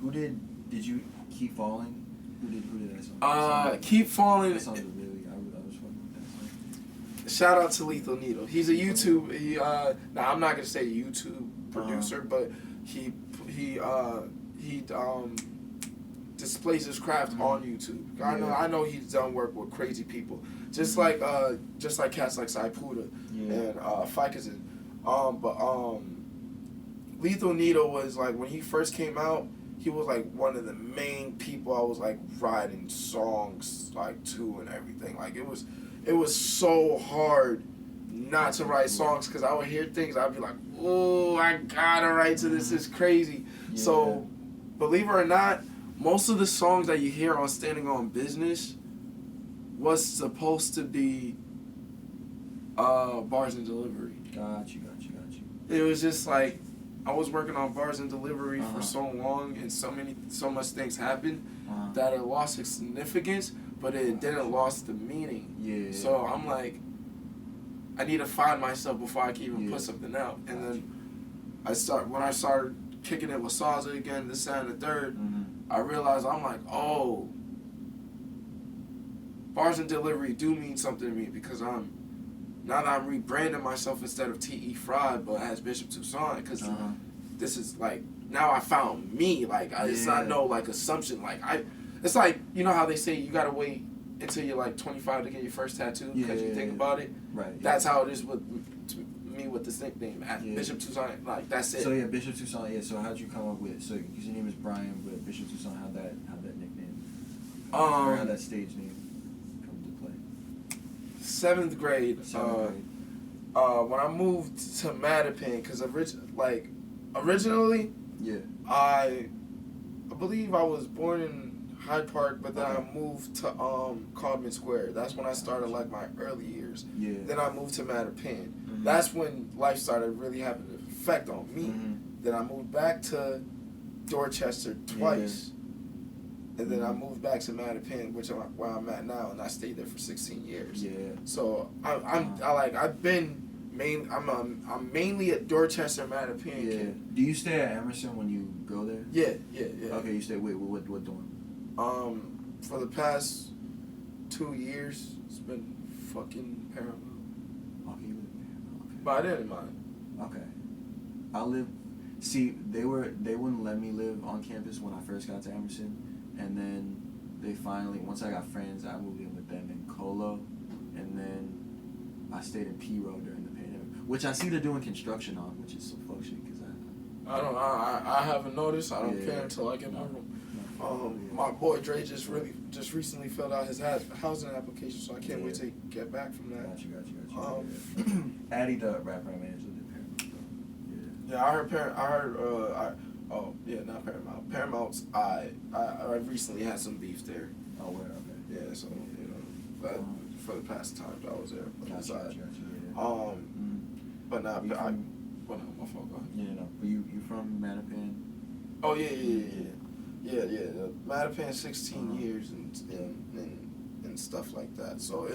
Who did you Keep Falling? Who did that song? Keep Falling. That song was really, I was fucking with that song. Shout out to Lethal Needle. He's a YouTube. I'm not gonna say YouTube producer, but he displays his craft on YouTube. I know he's done work with crazy people, just like cats like Saipuda and Fikazin. But Lethal Needle was like, when he first came out, he was like one of the main people I was like writing songs like to and everything. Like it was so hard not to write songs, because I would hear things, I'd be like, oh, I gotta write to this. It's crazy. Yeah. So believe it or not, most of the songs that you hear on Standing on Business was supposed to be Bars and Delivery. Got you. It was just like, I was working on Bars and Delivery for so long, and so much things happened that it lost its significance, but it didn't lost the meaning. Yeah. So I'm like, I need to find myself before I can even put something out. And then when I started kicking it with Salsa again, this, and the third, I realized, I'm like, oh, Bars and Delivery do mean something to me, because now that I'm rebranding myself instead of T.E. Fried, but as Bishop Toussaint, because this is like, now I found me. Like, it's not no like assumption. Like, it's like, you know how they say you gotta wait until you're like 25 to get your first tattoo because you think about it. Right. That's how it is with me with this nickname, Bishop Toussaint. Like, that's it. So Bishop Toussaint. Yeah. So how'd you come up with? So because your name is Brian, but Bishop Toussaint, how'd that nickname? Or how that stage name? 7th grade. When I moved to Mattapan, because originally, I believe I was born in Hyde Park, but then I moved to Codman Square. That's when I started like my early years. Yeah. Then I moved to Mattapan. That's when life started really having an effect on me. Then I moved back to Dorchester twice. And then I moved back to Mattapan, which where I'm at now, and I stayed there for 16 years. Yeah. So I'm mainly a Dorchester, Mattapan kid. Do you stay at Emerson when you go there? Yeah. Okay, you stay. Wait, what dorm? For the past 2 years, it's been fucking Paramount. Okay, you live in Paramount. Okay. But I didn't mind. Okay. I live. See, they wouldn't let me live on campus when I first got to Emerson. And then they finally, once I got friends, I moved in with them in Colo, and then I stayed in P Road during the pandemic, which I see they're doing construction on, which is some fuck shit. Cause I haven't noticed. I don't Yeah. care until I get my room. Yeah. My boy Dre just recently filled out his housing application, so I can't wait to get back from that. Got you. Addy the rapper I managed did Paramount. Yeah, I heard. Not Paramount. Paramount's. I recently had some beef there. Oh, well, okay. Yeah, so but for the past times I was there. Got you. But not. My fault. Go ahead. Yeah, no. But you from Mattapan? Oh yeah. Mattapan 16 years and stuff like that. So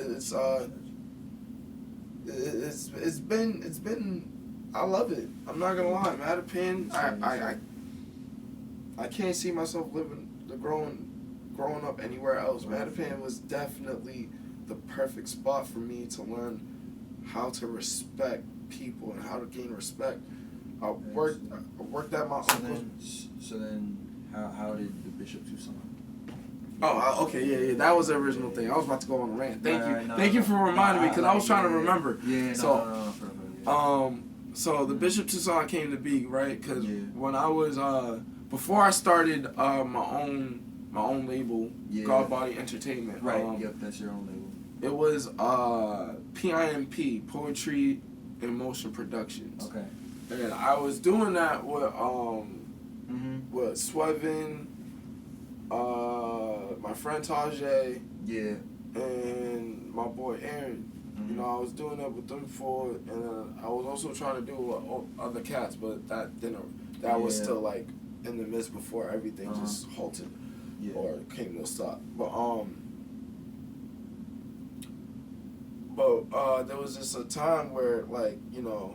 it's been I love it. I'm not gonna lie, Mattapan. I can't see myself growing up anywhere else. Mattapan was definitely the perfect spot for me to learn how to respect people and how to gain respect. I worked at my uncle's. So then, how did the Bishop Toussaint? Oh, okay, yeah, that was the original thing. I was about to go on a rant. Thank you for reminding me, because I was trying to remember. Yeah, So the Bishop Toussaint came to be, right? Because when I was before I started my own label, God Body Entertainment. Right. Yep, that's your own label. It was PIMP, Poetry in Motion Productions. Okay. And I was doing that with Swevin, my friend Tajay, and my boy Aaron. You know, I was doing that with them before, and I was also trying to do it with other cats, but that didn't. That was still like in the midst before everything just halted or came to a stop. But there was just a time where, like, you know,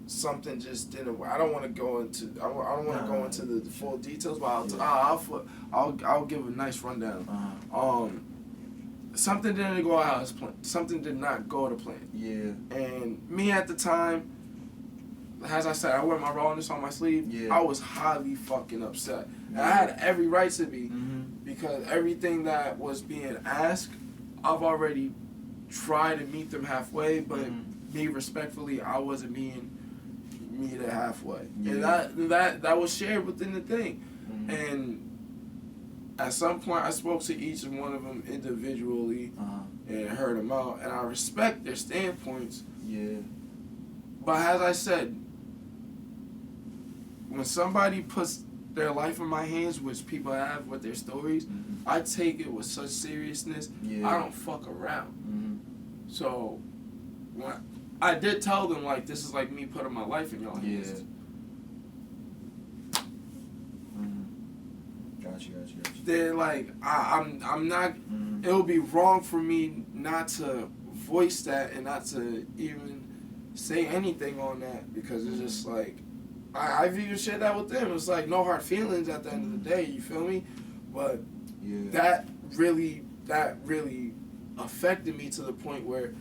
something just didn't. I don't want to go into. I don't want to go into the full details, but I'll give a nice rundown. Something didn't go out as planned. Something did not go to plan. Yeah. And me at the time, as I said, I wear my rawness on my sleeve. Yeah. I was highly fucking upset. And I had every right to be, because everything that was being asked, I've already tried to meet them halfway, but me respectfully, I wasn't being meted halfway. Yeah. And that was shared within the thing. And at some point, I spoke to each and one of them individually and heard them out, and I respect their standpoints. Yeah. But as I said, when somebody puts their life in my hands, which people have with their stories, I take it with such seriousness. Yeah. I don't fuck around. So when I did tell them, like, this is like me putting my life in your hands. Gotcha. They're like, I'm not. It would be wrong for me not to voice that and not to even say anything on that, because it's just like I've even shared that with them. It's like no hard feelings at the end of the day. You feel me? But that really affected me to the point where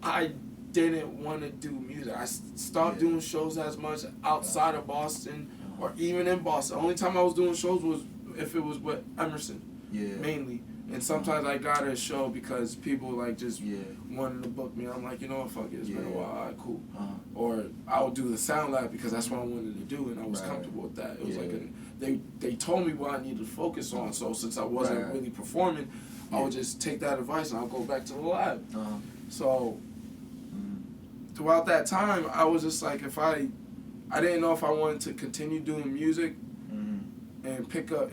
I didn't want to do music. I stopped doing shows as much outside of Boston or even in Boston. The only time I was doing shows was if it was with Emerson, mainly. And sometimes I got a show because people like just wanted to book me. I'm like, you know what, fuck it, it's been a while, all right, cool. Or I would do the sound lab because that's what I wanted to do, and I was comfortable with that. It was like they told me what I needed to focus on. So since I wasn't really performing, I would just take that advice and I'll go back to the lab. So throughout that time, I was just like, if I didn't know if I wanted to continue doing music and pick up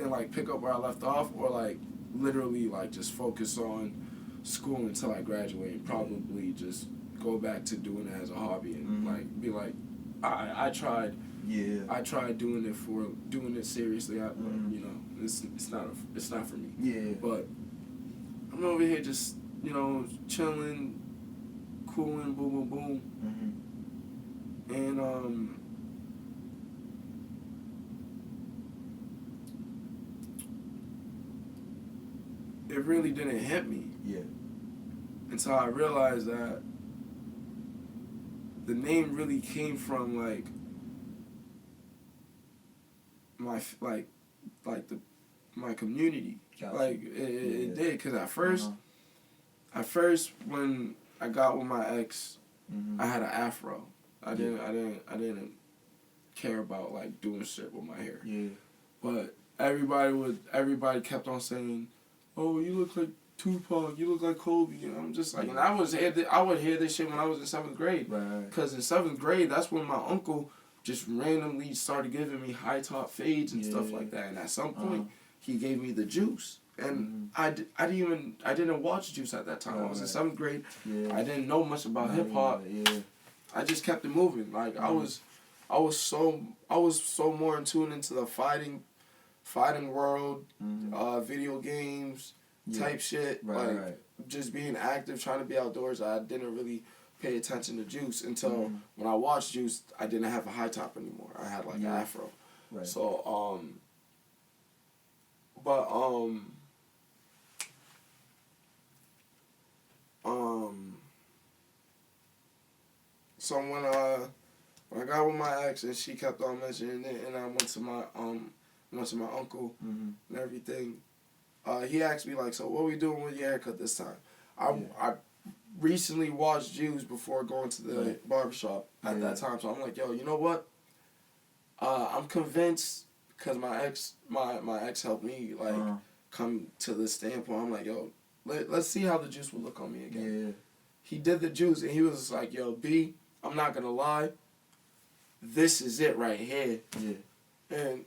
where I left off, or like literally like just focus on school until I graduate and probably just go back to doing it as a hobby and like be like, I tried doing it seriously. But, you know, it's not for me. But I'm over here just, you know, chilling, cooling, boom, boom, boom, and it really didn't hit me until I realized that the name really came from like my my community. Gotcha. Like it did, because at first when I got with my ex, I had an afro. I didn't care about like doing shit with my hair. Yeah. But everybody kept on saying, "Oh, you look like Tupac. You look like Kobe." And I'm just like, and I would hear this shit when I was in 7th grade. Right. Cause in 7th grade, that's when my uncle just randomly started giving me high top fades and stuff like that. And at some point, he gave me the juice. And I didn't watch Juice at that time. I was in 7th grade. Yeah. I didn't know much about hip hop. Yeah. I just kept it moving. Like I was so more in tune into the fighting world, video games type shit. Right. Just being active, trying to be outdoors. I didn't really pay attention to Juice until when I watched Juice. I didn't have a high top anymore. I had like an afro. Right. So so when I got with my ex and she kept on mentioning it, and I went to my uncle and everything, he asked me like, "So what we doing with your haircut this time?" I recently watched Jews before going to the barbershop at that time, so I'm like, "Yo, you know what? I'm convinced." Because my ex helped me like come to this standpoint. I'm like, "Yo, let's see how the juice will look on me again." Yeah. He did the juice and he was like, "Yo, B, I'm not gonna lie. This is it right here." Yeah. And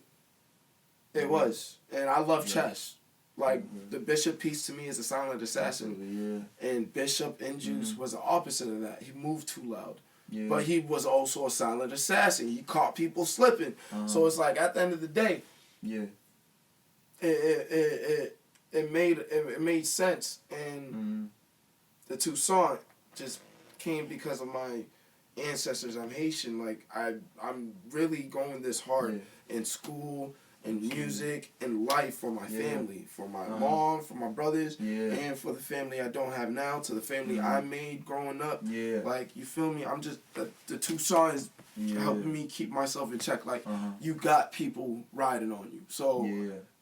it was. And I love Chess. Like the Bishop piece to me is a silent assassin. Yeah. And Bishop in Juice was the opposite of that. He moved too loud. Yeah. But he was also a silent assassin. He caught people slipping. So it's like at the end of the day, it made sense. And the Toussaint just came because of my ancestors. I'm Haitian. Like I'm really going this hard in school, in music, in life for my family, for my mom, for my brothers, and for the family I don't have now, to the family I made growing up. Yeah. Like, you feel me? I'm just, the Toussaint is helping me keep myself in check. Like, you got people riding on you. So,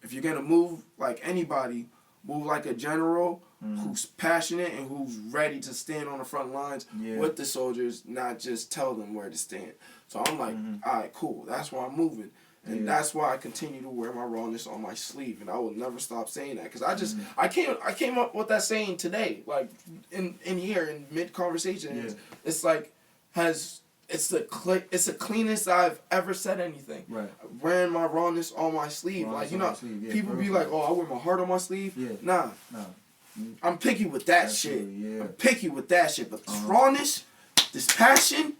if you're going to move like anybody, move like a general who's passionate and who's ready to stand on the front lines with the soldiers, not just tell them where to stand. So I'm like, all right, cool. That's why I'm moving. And that's why I continue to wear my rawness on my sleeve, and I will never stop saying that. Because I came up with that saying today, like in here in mid conversation. It's like it's the cleanest I've ever said anything. Right. Wearing my rawness on my sleeve, like people be like, "Oh, I wear my heart on my sleeve." Yeah. Nah. I'm picky with that shit. Yeah. I'm picky with that shit, but this rawness, this passion,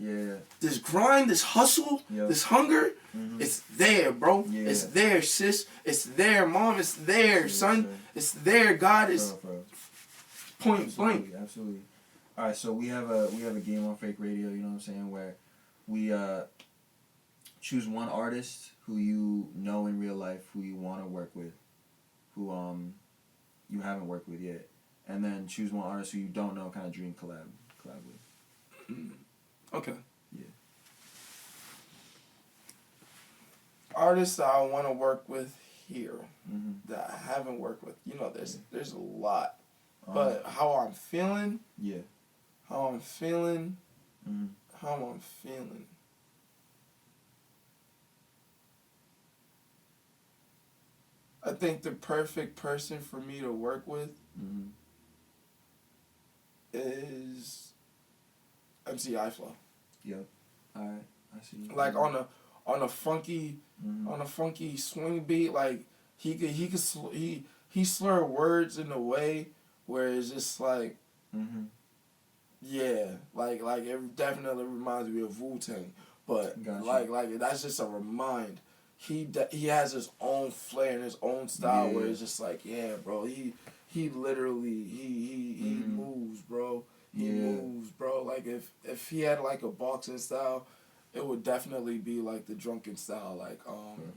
this grind, this hustle, this hunger, it's there, bro. Yeah. It's there, sis. It's there, mom. It's there, son. It's there, God. It's point blank. Absolutely. All right, so we have a game on Fake Radio. You know what I'm saying? Where we choose one artist who you know in real life, who you want to work with, who you haven't worked with yet, and then choose one artist who you don't know, kind of dream collab with. Okay. Yeah. Artists that I want to work with here that I haven't worked with. You know, there's a lot. But how I'm feeling. Yeah. How I'm feeling. How I'm feeling. I think the perfect person for me to work with is MC Flow. Yep. Alright. I see. Like on a funky swing beat, like he slur words in a way where it's just like like it definitely reminds me of Wu-Tang, but like that's just a remind. He has his own flair and his own style where it's just like, yeah, bro, he literally he moves, bro. He moves, bro. Like if he had like a boxing style, it would definitely be like the drunken style,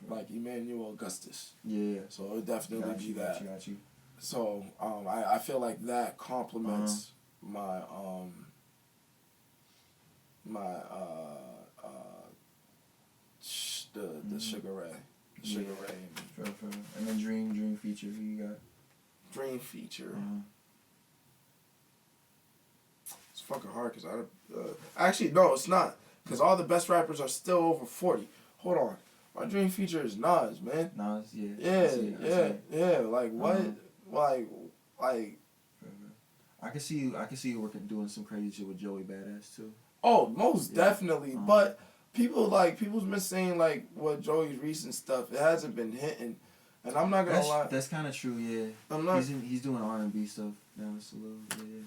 like Emmanuel Augustus. Yeah. So it would definitely be that. Got you. So I feel like that complements my the Sugar Ray. Sugar Ray. Fair. And then Dream feature, who you got? Dream feature. As fucking hard because actually no, it's not, because all the best rappers are still over 40. Hold on, my dream feature is Nas, man. Nas, yeah. Yeah. Like what? Like. I can see you working, doing some crazy shit with Joey Badass too. Oh, most definitely. But people's been saying like what Joey's recent stuff, it hasn't been hitting, and I'm not gonna lie. That's kind of true, yeah. I'm not. He's doing R&B stuff now. It's a little, yeah.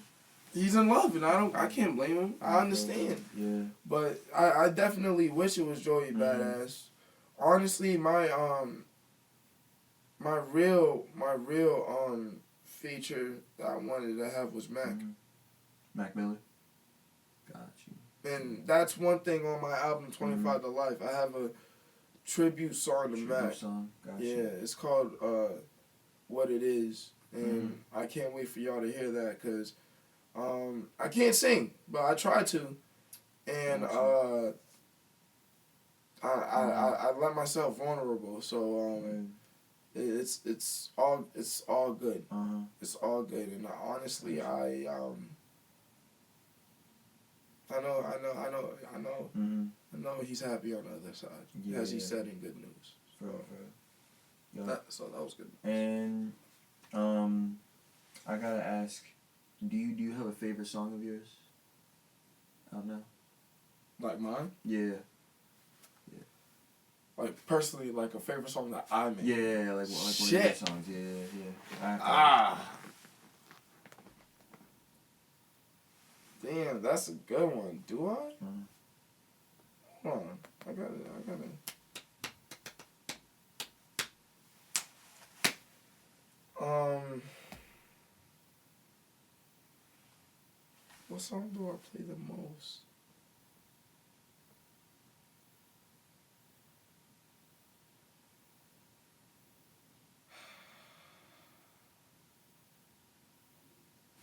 He's in love, and I can't blame him. I understand. Yeah. But I definitely wish it was Joey Badass. Honestly, my real feature that I wanted to have was Mac. Mac Miller. Got you. And that's one thing on my album 25 to Life. I have a tribute song to Mac. Song. Got yeah, you. it's called What It Is. And I can't wait for y'all to hear that because I can't sing, but I try to. And I let myself vulnerable. So it's all good. It's all good. And honestly, I know he's happy on the other side, as he said in Good News. So that was good. And I gotta ask, do you have a favorite song of yours out now? Like mine? Yeah. Like personally, like a favorite song that I made. Yeah, like one of your songs. Yeah. Damn, that's a good one. Do I? Hold on, I got it. What song do I play the most?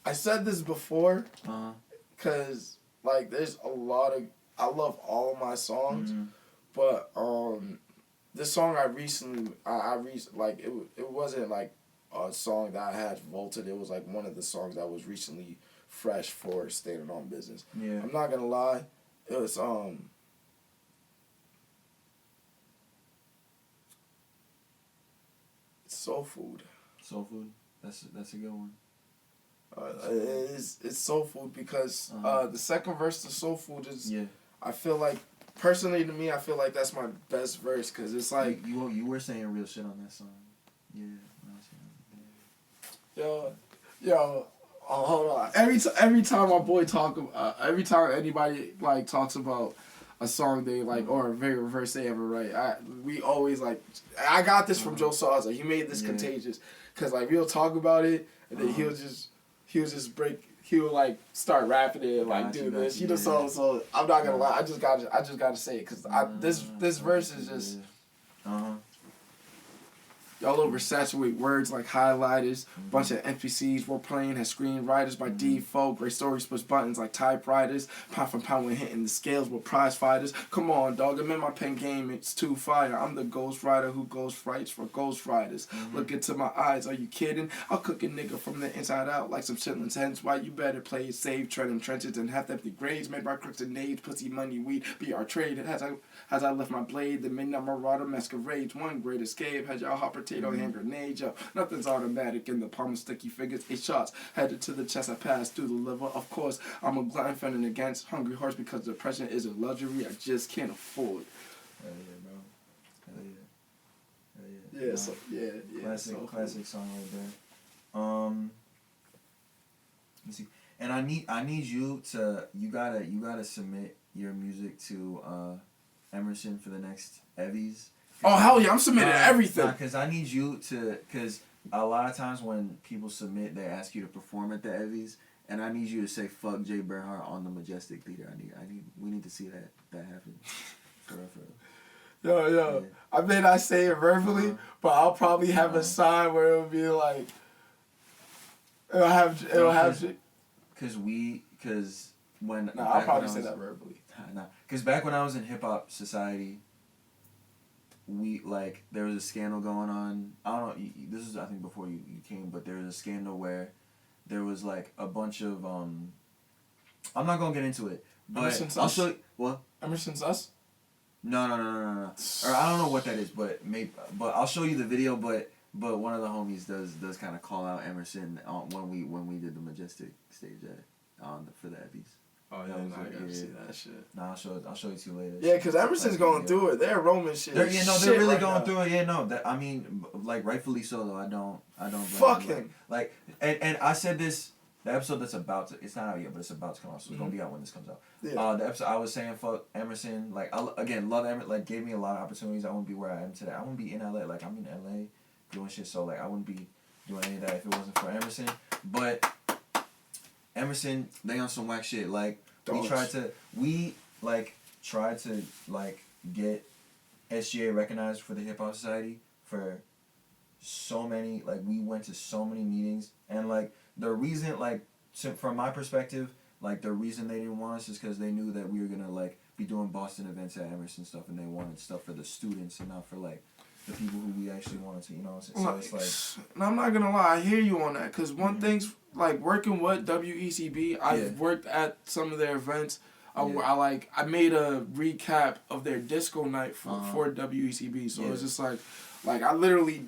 I said this before, cause like there's a lot of, I love all of my songs, but this song I recently like it wasn't like a song that I had vaulted. It was like one of the songs that was recently fresh for Standing on Business. Yeah. I'm not gonna lie, it was Soul Food. Soul Food. That's a good one. It's Soul Food because the second verse to Soul Food is. Yeah. I feel like personally to me, I feel like that's my best verse because it's like you were saying real shit on that song. Yeah. Yo, hold on. Every time my boy every time anybody like talks about a song they like or a very verse they ever write, we always like. I got this from Joe Sauza. He made this contagious, cause like we'll talk about it and then he'll just break. He'll like start rapping it and like do this. You know, so I'm not gonna lie. I just gotta say it, cause this verse is just. Y'all oversaturate words like highlighters. Bunch of NPCs we're playing has screenwriters by default. Great stories push buttons like typewriters. Pound for pound when hitting the scales with prize fighters. Come on, dog. I'm in my pen game. It's too fire. I'm the ghost rider who ghost writes for ghost riders. Look into my eyes. Are you kidding? I'll cook a nigga from the inside out like some chitlins. Hence why you better play it safe. Treading trenches and half empty grades made by crooks and nades. Pussy, money, weed be our trade. As I left my blade, the midnight marauder masquerades. One great escape. Had y'all hot potato hand grenade. Yo, nothing's automatic in the palm of sticky fingers. 8 shots headed to the chest. I passed through the liver. Of course, I'm a glutton fending against hungry hearts because depression is a luxury I just can't afford. Hell yeah, bro. Hell yeah. Yeah. Classic song right there. Let's see. And I need you to you gotta submit your music to Emerson for the next Evvies. Oh hell yeah! I'm submitting everything. Because I need you to, because a lot of times when people submit, they ask you to perform at the Evvies, and I need you to say "fuck Jay Bernhardt" on the Majestic Theater. We need to see that happen. For real. Yo. Yeah. I may not say it verbally, but I'll probably have a sign where it'll be like, it'll have. Because when. No, I'll probably say that verbally. Nah, because back when I was in Hip Hop Society, there was a scandal going on. I don't know, this is I think before you came, but there was a scandal where there was like a bunch of I'm not gonna get into it, but Emerson's I'll Us? show you. What? Emerson's Us? No. Or I don't know what that is, but I'll show you the video. But one of the homies does kind of call out Emerson when we did the Majestic stage for the Eppies. Oh yeah, I gotta see that shit. Nah, I'll show it to you later. Yeah, because Emerson's going through it. They're Roman shit. They're really right going now. through it. Yeah, no, I mean, like rightfully so though. I don't blame Fuck them. him. Like, and I said this. The episode that's about to, it's not out yet, but it's about to come out, so it's gonna be out when this comes out. Yeah. The episode I was saying, fuck Emerson, like, again, love Emerson, like, gave me a lot of opportunities. I wouldn't be where I am today. I wouldn't be in LA, like, I'm in LA doing shit, so, like, I wouldn't be doing any of that if it wasn't for Emerson. But Emerson, they on some whack shit, like, we tried to, like, get SGA recognized for the Hip Hop Society for so many, like, we went to so many meetings, and, like, the reason, like, from my perspective, like, the reason they didn't want us is because they knew that we were gonna, like, be doing Boston events at Emerson stuff, and they wanted stuff for the students and not for, like, the people who we actually wanted to, you know what I'm saying? So it's like... And I'm not gonna lie, I hear you on that, because one thing's, like, working with WECB, I've worked at some of their events. I made a recap of their disco night for WECB, so it's just like I literally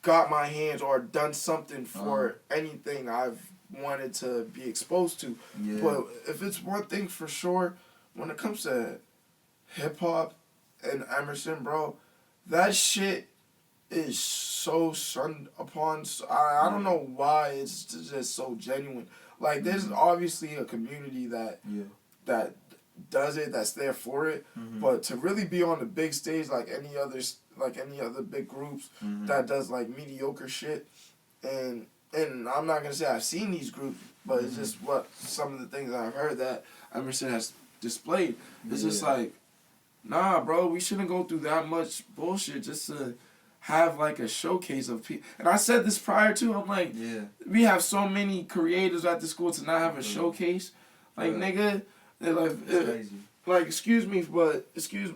got my hands or done something for anything I've wanted to be exposed to. Yeah. But if it's one thing for sure, when it comes to hip hop and Emerson, bro, that shit is so shunned upon. I don't know why it's just so genuine. Like, there's obviously a community that does it, that's there for it. But to really be on the big stage like any other big groups that does like mediocre shit, and I'm not gonna say I've seen these groups, but it's just what some of the things I've heard that Emerson has displayed. It's just like, nah, bro, we shouldn't go through that much bullshit just to have like a showcase of people. And I said this prior to, I'm like, we have so many creators at the school to not have a showcase. Like, nigga, like, excuse me,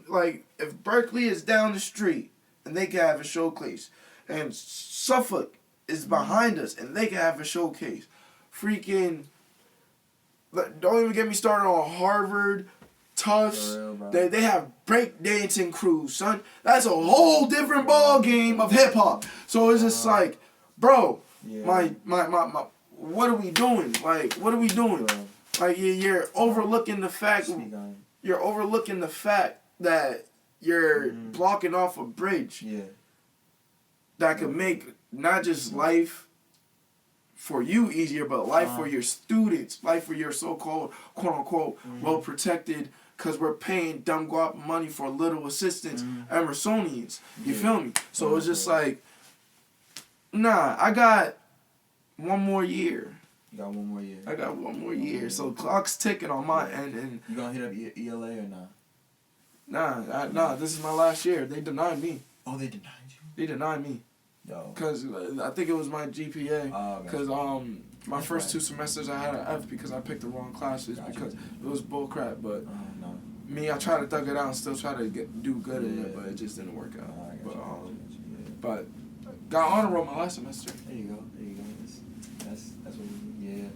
like, if Berkeley is down the street and they can have a showcase, and Suffolk is behind us and they can have a showcase, freaking, don't even get me started on Harvard, Tufts, they have breakdancing crews, son. That's a whole different ball game of hip hop. So it's just like, bro, my, what are we doing? Like, what are we doing? Like, you're overlooking the fact. You're overlooking the fact that you're blocking off a bridge. That could make not just life for you easier, but life for your students, life for your so-called quote unquote well protected. Because we're paying dumb guap money for little assistance, Emersonians. You feel me? So it's just like, nah, I got one more year. You got one more year. I got one more year. So clock's ticking on my end. And you gonna hit up ELA or not? Nah, this is my last year. They denied me. Oh, they denied you? They denied me. Yo. Because I think it was my GPA. Because my first 2 semesters I had an F because I picked the wrong classes because it was bullcrap. But me, I tried to thug it out and still try to do good in it, but it just didn't work out. But got honor roll my last semester. There you go. That's what we need.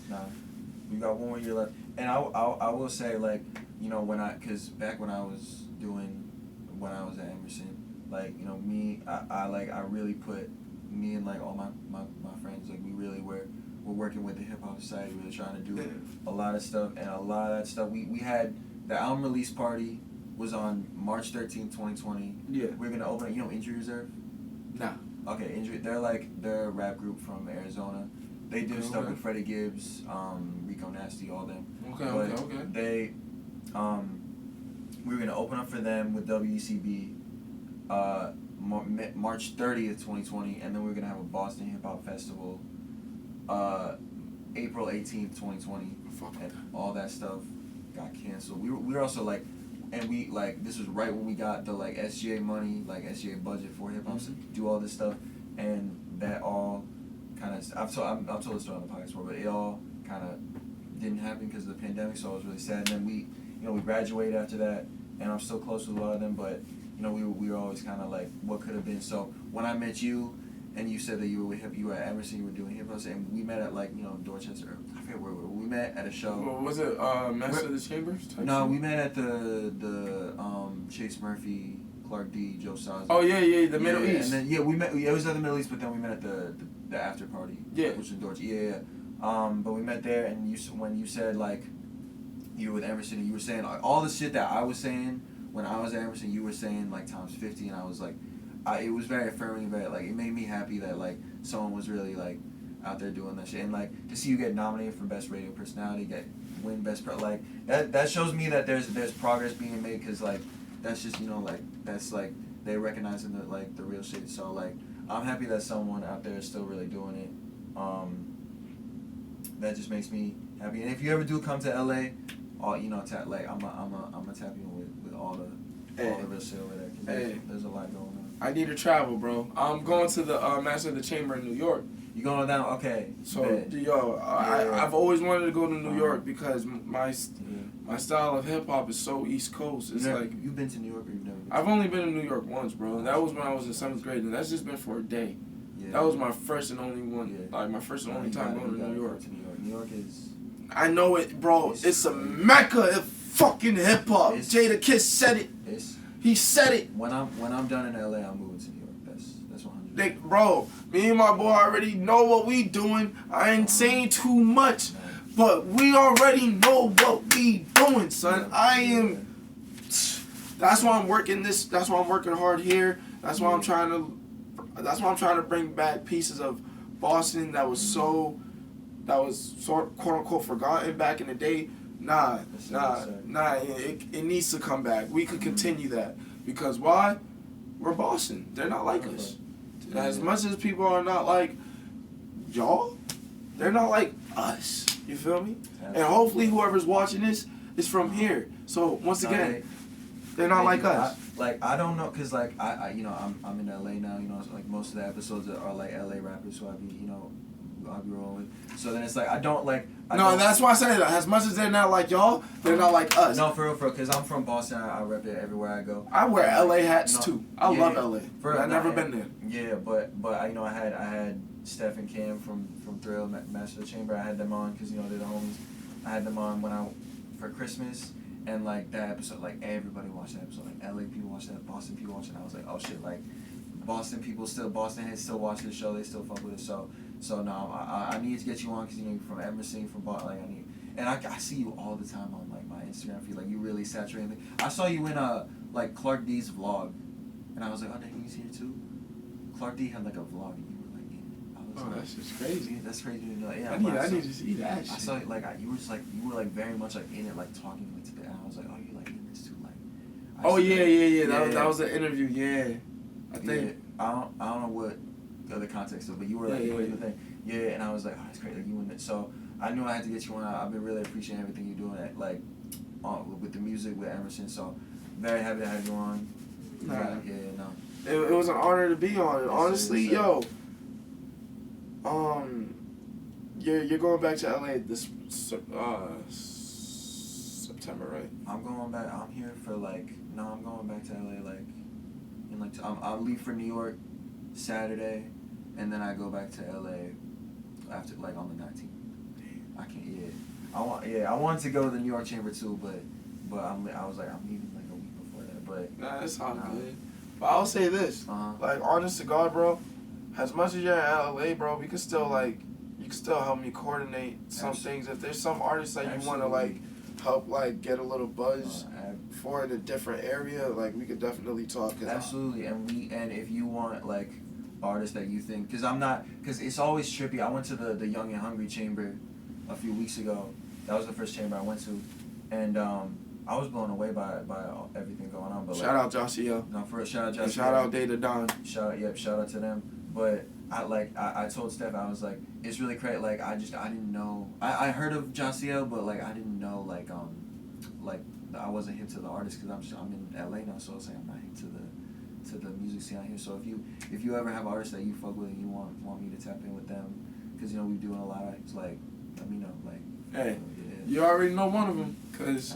Nah, we got one more year left. And I will say, like, you know, because back when I was at Emerson, like, you know, me, I really put me and like all my friends, like, we really were working with the Hip Hop Society, really trying to do a lot of stuff, and a lot of that stuff we had. The album release party was on March 13th, 2020. Yeah. We're gonna open it. You know Injury Reserve? Nah. Okay, Injury. They're a rap group from Arizona. They do stuff with Freddie Gibbs, Rico Nasty, all them. Okay. They, we were gonna open up for them with WECB, March 30th, 2020, and then we were gonna have a Boston Hip Hop Festival, April 18th, 2020, and all that stuff got canceled. We were also like, and we like, this was right when we got the like SGA money, like SGA budget for hip hop to do all this stuff, and that all kind of, I've told this story on the podcast before, but it all kind of didn't happen because of the pandemic, so I was really sad. And then we graduated after that, and I'm still close with a lot of them, but you know, we were always kind of like what could have been. So when I met you, and you said that you were at Emerson, you were doing hip hop, and we met at like Dorchester. I forget where we met at a show. Well, was it Master of the Chambers? No, we met at the Chase Murphy, Clark D, Joe Saza. Oh yeah, the Middle East. And then we met. It was at the Middle East, but then we met at the after party. Yeah, which was in Dorchester. Yeah. But we met there, and when you said like you were with Emerson, and you were saying like, all the shit that I was saying when I was at Emerson, you were saying like times 50, and I was like, it was very affirming, very like it made me happy that like someone was really like out there doing that shit, and like to see you get nominated for best radio personality, win best like that shows me that there's progress being made, because like that's just like that's like they recognizing the real shit. So like I'm happy that someone out there is still really doing it. That just makes me happy. And if you ever do come to LA, like I'm gonna tap you with all the real shit over there. 'Cause there's a lot going on. I need to travel, bro. I'm going to the Master of the Chamber in New York. You going down? Okay. So I've always wanted to go to New York because my style of hip hop is so East Coast. It's like you've been to New York, or you've never been? I've only been to New York once, bro. That was when I was in 7th grade, and that's just been for a day. Yeah. That was my first and only one. Yeah. Like my first and only time going to New York. New York is. I know it, bro. It's a mecca of fucking hip hop. Jada Kiss said it. He said it. When I'm done in LA, I'm moving to New York. That's 100. Bro, me and my boy already know what we doing. I ain't saying too much, but we already know what we doing, son. That's why I'm working this. That's why I'm working hard here. That's why I'm trying to bring back pieces of Boston that was sort of quote unquote forgotten back in the day. Nah. It needs to come back. We could continue that, because why? We're Boston. They're not like us. As much as people are not like y'all, they're not like us. You feel me? And hopefully whoever's watching this is from here. So once again, they're not like us. I don't know, cause like I'm in LA now. So like most of the episodes are like LA rappers who I'll be rolling with. So then it's like that's why I say that. As much as they're not like y'all, they're not like us. No, for real, cause I'm from Boston. I rep it everywhere I go. I wear LA hats too. I love LA. I've never been there. Yeah, but I had Steph and Cam from Thrill, Master of the Chamber. I had them on because they're the homies. I had them on for Christmas, and like that episode, like everybody watched that episode. Like LA people watched that, Boston people watched it. I was like, oh shit, like Boston heads still watch this show. They still fuck with it. So no, I need to get you on because you're from Emerson, from Boston. Like I see you all the time on like my Instagram feed. Like you really saturating. I saw you in like Clark D's vlog, and I was like, oh dang, he's here too. Clark D had like a vlog, and you were like in it. I was like, that's just crazy. Yeah, that's crazy to know. Yeah, I need to see that. I saw it, like you were like very much like in it, like talking like to the. And I was like, oh, you're like in this too, like. Yeah. That was an interview. Yeah, I think. I don't know what the context of, but you were like doing the thing. Yeah, and I was like, oh, that's great. Like you in it. So I knew I had to get you on. I've been really appreciating everything you're doing, with the music with Emerson. So very happy to have you on. It was an honor to be on it. Honestly, yo. You're going back to LA this September, right? I'm going back. I'm here for I'm going back to LA I'll leave for New York Saturday, and then I go back to LA after on the 19th. I can't. I wanted to go to the New York Chamber too, but I was like, I'm leaving a week before that. But that's all good. But I'll say this, honest to God, bro. As much as you're in LA, bro, we can still you can still help me coordinate some things. If there's some artists that you want to help get a little buzz for in a different area, we could definitely talk. Absolutely, and if you want artists that you think, because it's always trippy. I went to the Young and Hungry Chamber a few weeks ago. That was the first chamber I went to, and I was blown away by everything going on. But shout out Josiel. No, for shout out Josiel. And shout out Data Don. Shout out to them. But I told Steph, I was like, it's really crazy. I didn't know. I heard of Josiel, but I didn't know I wasn't hip to the artist because I'm in LA now, so I'm not hip to the music scene out here. So if you ever have artists that you fuck with and you want me to tap in with them, because we're doing a lot of let me know Hey, you already know one of them because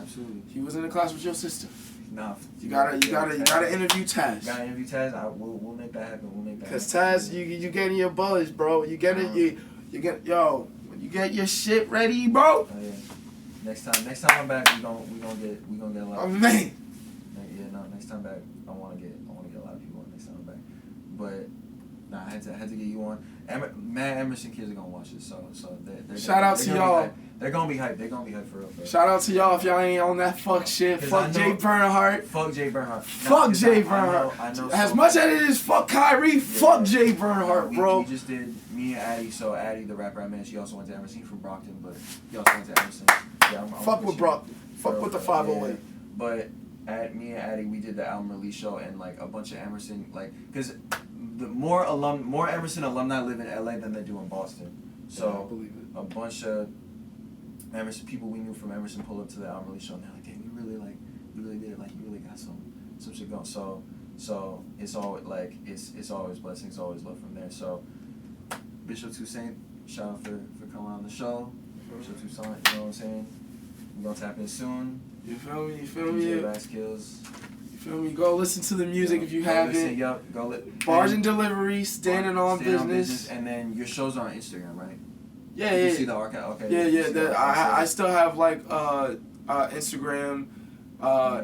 he was in the class with your sister. Nah. You gotta interview Taz. Gotta interview Taz. We'll make that happen. We'll make that. Cause happen. Taz, you getting your buzz, bro. You get it. You get when you get your shit ready, bro. Oh yeah. Next time I'm back, we gonna get a lot. Oh of man. Yeah, no. Next time back, I wanna get a lot of people on next time I'm back. But nah, I had to get you on. Mad Emerson kids are gonna watch this, so they're shout out to y'all. They're gonna be hyped. They're gonna be hyped for real. Shout out to y'all if y'all ain't on that fuck shit. Fuck Jay Bernhardt. Fuck Jay Bernhardt. Fuck Jay Bernhardt. I know as much as it is fuck Kyrie, fuck Jay Bernhardt, bro. We just did me and Addie. So Addie, the rapper I met, she also went to Emerson. She's from Brockton, but he also went to Emerson. Yeah, fuck with Brockton. Fuck with the 508. Yeah. But me and Addie, we did the album release show and like a bunch of Emerson, like, cause the more Emerson alumni live in LA than they do in Boston. So yeah, I believe it. A bunch of Emerson people we knew from Emerson pulled up to the album release show and they're like, damn, you really did it, like you really got some shit going. So it's always like it's always blessings, always love from there. So Bishop Toussaint, shout out for coming on the show. Bishop Toussaint, you know what I'm saying? We're gonna tap in soon. You feel me? DJ Rap Skills. You feel me? Go listen to the music if you haven't. Bars and Delivery, standing on business. And then your shows are on Instagram, right? Yeah, you see the archive? Okay. Yeah. I still have like Instagram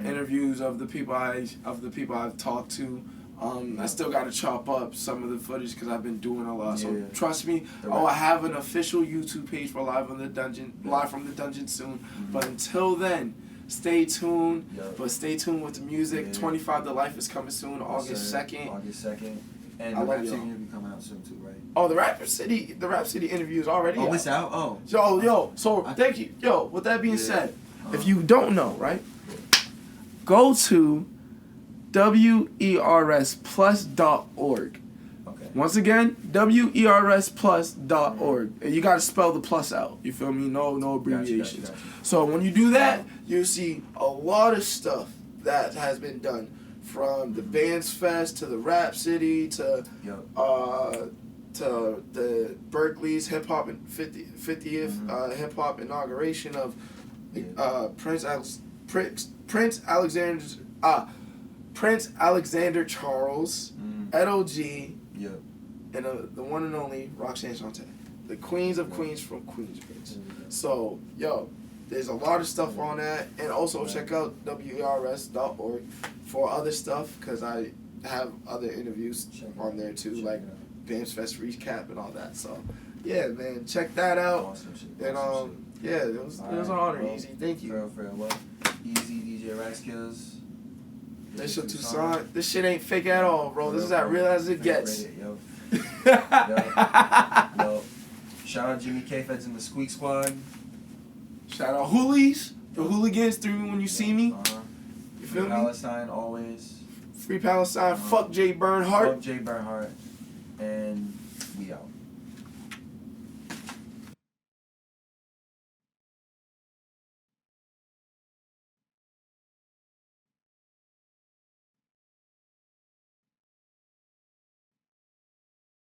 interviews of the people I've talked to. I still got to chop up some of the footage because I've been doing a lot. So trust me. I have an official YouTube page for Live from the Dungeon soon. But until then, stay tuned. But stay tuned with the music. 25 The Life is coming soon, August 2nd. August 2nd. And the Rap City interview coming out soon too, right? Oh, the Rap City interview is already out. Oh, it's out? Oh. Yo, so thank you. Yo, with that being said, if you don't know, right, go to wersplus.org. Okay. Once again, wersplus.org. And you got to spell the plus out. You feel me? No abbreviations. Gotcha. So when you do that, you'll see a lot of stuff that has been done. From the Bands Fest to the Rap City to the Berkeley's hip hop 50th hip hop inauguration of Prince Alexander Charles, Edo G, and the one and only Roxanne Shante, the Queens of Queens from Queensbridge. So there's a lot of stuff on that, and also check out wers.org for other stuff because I have other interviews on there too, like Bands Fest recap and all that. So yeah, man, check that out. Awesome shit. And it was an honor, Easy. Thank you. For well, Easy, DJ Rap Skills. Bishop Toussaint. This shit ain't fake at all, bro. This is as real as it gets. Yo. Shout out Jimmy K Feds and the Squeak Squad. Shout out Hoolies, the hooligans through when you see me. You feel me? Palestine always. Free Palestine. Fuck Jay Bernhardt. Fuck Jay Bernhardt.